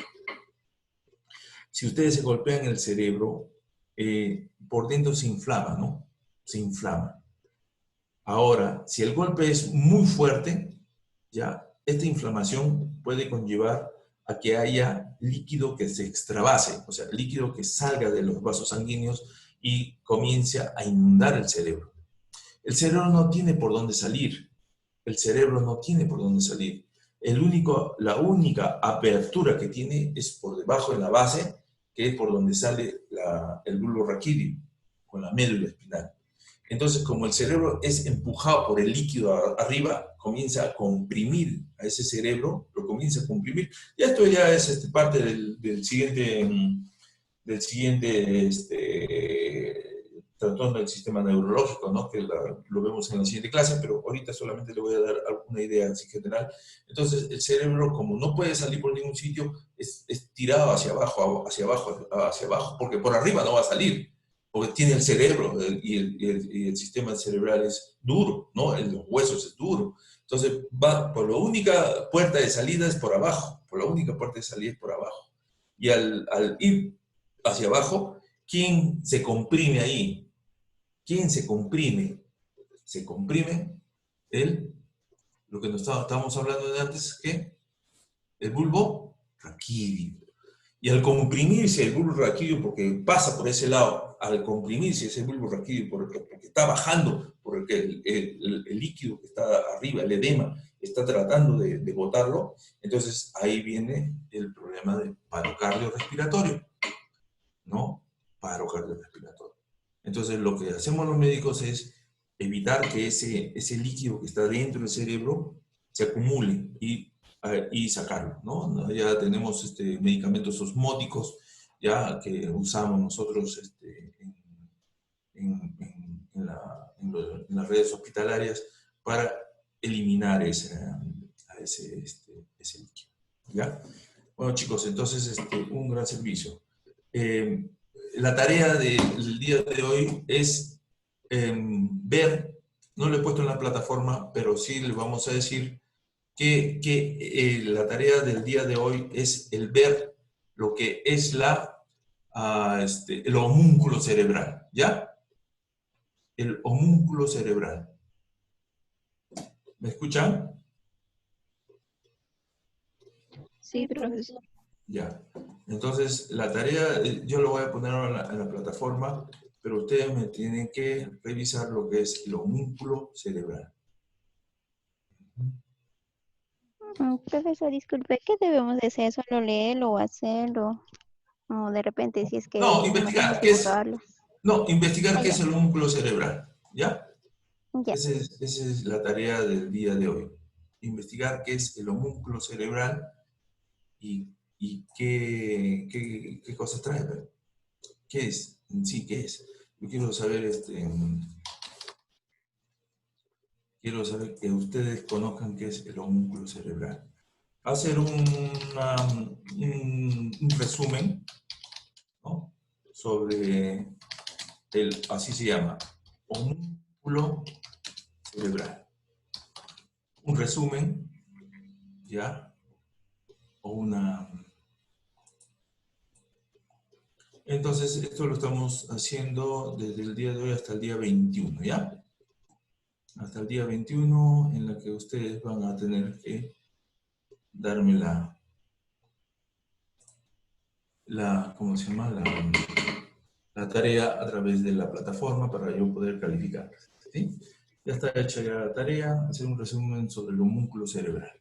si ustedes se golpean el cerebro, por dentro se inflama, ¿no? Se inflama. Ahora, si el golpe es muy fuerte, ya, esta inflamación puede conllevar a que haya líquido que se extravase, o sea, líquido que salga de los vasos sanguíneos y comience a inundar el cerebro. El cerebro no tiene por dónde salir. El cerebro no tiene por dónde salir. La única apertura que tiene es por debajo de la base, que es por donde sale el bulbo raquídeo, con la médula espinal. Entonces, como el cerebro es empujado por el líquido arriba, comienza a comprimir a ese cerebro, lo comienza a comprimir. Y esto ya es parte del siguiente trastorno del sistema neurológico, ¿no? Que lo vemos en la siguiente clase, pero ahorita solamente le voy a dar alguna idea así general. Entonces, el cerebro, como no puede salir por ningún sitio, es tirado hacia abajo, hacia abajo, hacia abajo, porque por arriba no va a salir, porque tiene el cerebro y el sistema cerebral es duro, ¿no? En los huesos es duro. Entonces, por la única puerta de salida es por abajo, por la única puerta de salida es por abajo. Y al ir hacia abajo, ¿quién se comprime ahí? ¿Quién se comprime? Se comprime lo que nos estábamos hablando de antes, ¿qué? El bulbo raquídeo. Y al comprimirse el bulbo raquídeo, porque pasa por ese lado, al comprimirse ese bulbo raquídeo, porque está bajando, porque el líquido que está arriba, el edema, está tratando de botarlo, entonces ahí viene el problema del paro cardiorrespiratorio, ¿no? Paro cardiorrespiratorio. Entonces lo que hacemos los médicos es evitar que ese líquido que está dentro del cerebro se acumule y sacarlo, ¿no? Ya tenemos medicamentos osmóticos ya que usamos nosotros en las redes hospitalarias para eliminar ese líquido, ¿ya? Bueno, chicos, entonces un gran servicio. La tarea del día de hoy es ver, no lo he puesto en la plataforma, pero sí le vamos a decir que la tarea del día de hoy es el ver lo que es el homúnculo cerebral, ¿ya? El homúnculo cerebral. ¿Me escuchan? Sí, profesor. Ya. Entonces, la tarea, yo lo voy a poner en la plataforma, pero ustedes me tienen que revisar lo que es el homúnculo cerebral. Profesor, disculpe, ¿qué debemos de hacer? ¿Solo leerlo o hacerlo? O de repente, si es que No, no investigar, hacemos ¿qué es? dibujarlo. No, investigar Ah, qué ya, es el homúnculo cerebral, ¿ya? ya. Esa es la tarea del día de hoy. Investigar qué es el homúnculo cerebral y qué cosas trae, ¿verdad? ¿Qué es? En sí, ¿qué es? Yo quiero saber que ustedes conozcan qué es el homúnculo cerebral. Hacer un resumen, ¿no? Sobre así se llama, homúnculo cerebral. Un resumen, ¿ya? O una... Entonces, esto lo estamos haciendo desde el día de hoy hasta el día 21, ¿ya? Hasta el día 21 en la que ustedes van a tener que darme ¿cómo se llama? La tarea a través de la plataforma para yo poder calificar, ¿sí? Ya está hecha ya la tarea, hacer un resumen sobre el homúnculo cerebral.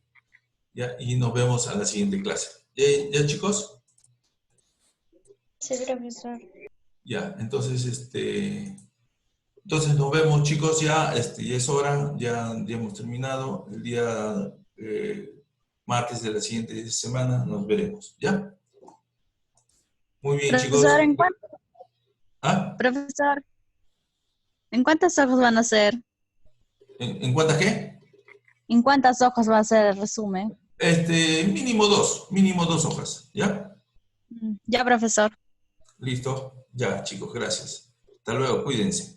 ¿Ya? Y nos vemos a la siguiente clase. ¿Ya, chicos? Sí, profesor. Ya, entonces, entonces nos vemos, chicos, ya, ya es hora, ya hemos terminado. El día martes de la siguiente semana nos veremos, ¿ya? Muy bien, Profesor, chicos. ¿Ah? profesor, ¿en cuántas hojas van a ser? ¿En cuántas qué? ¿En cuántas hojas va a ser el resumen? Mínimo dos hojas, ¿ya? Ya, profesor. Listo, ya, chicos, gracias. Hasta luego, cuídense.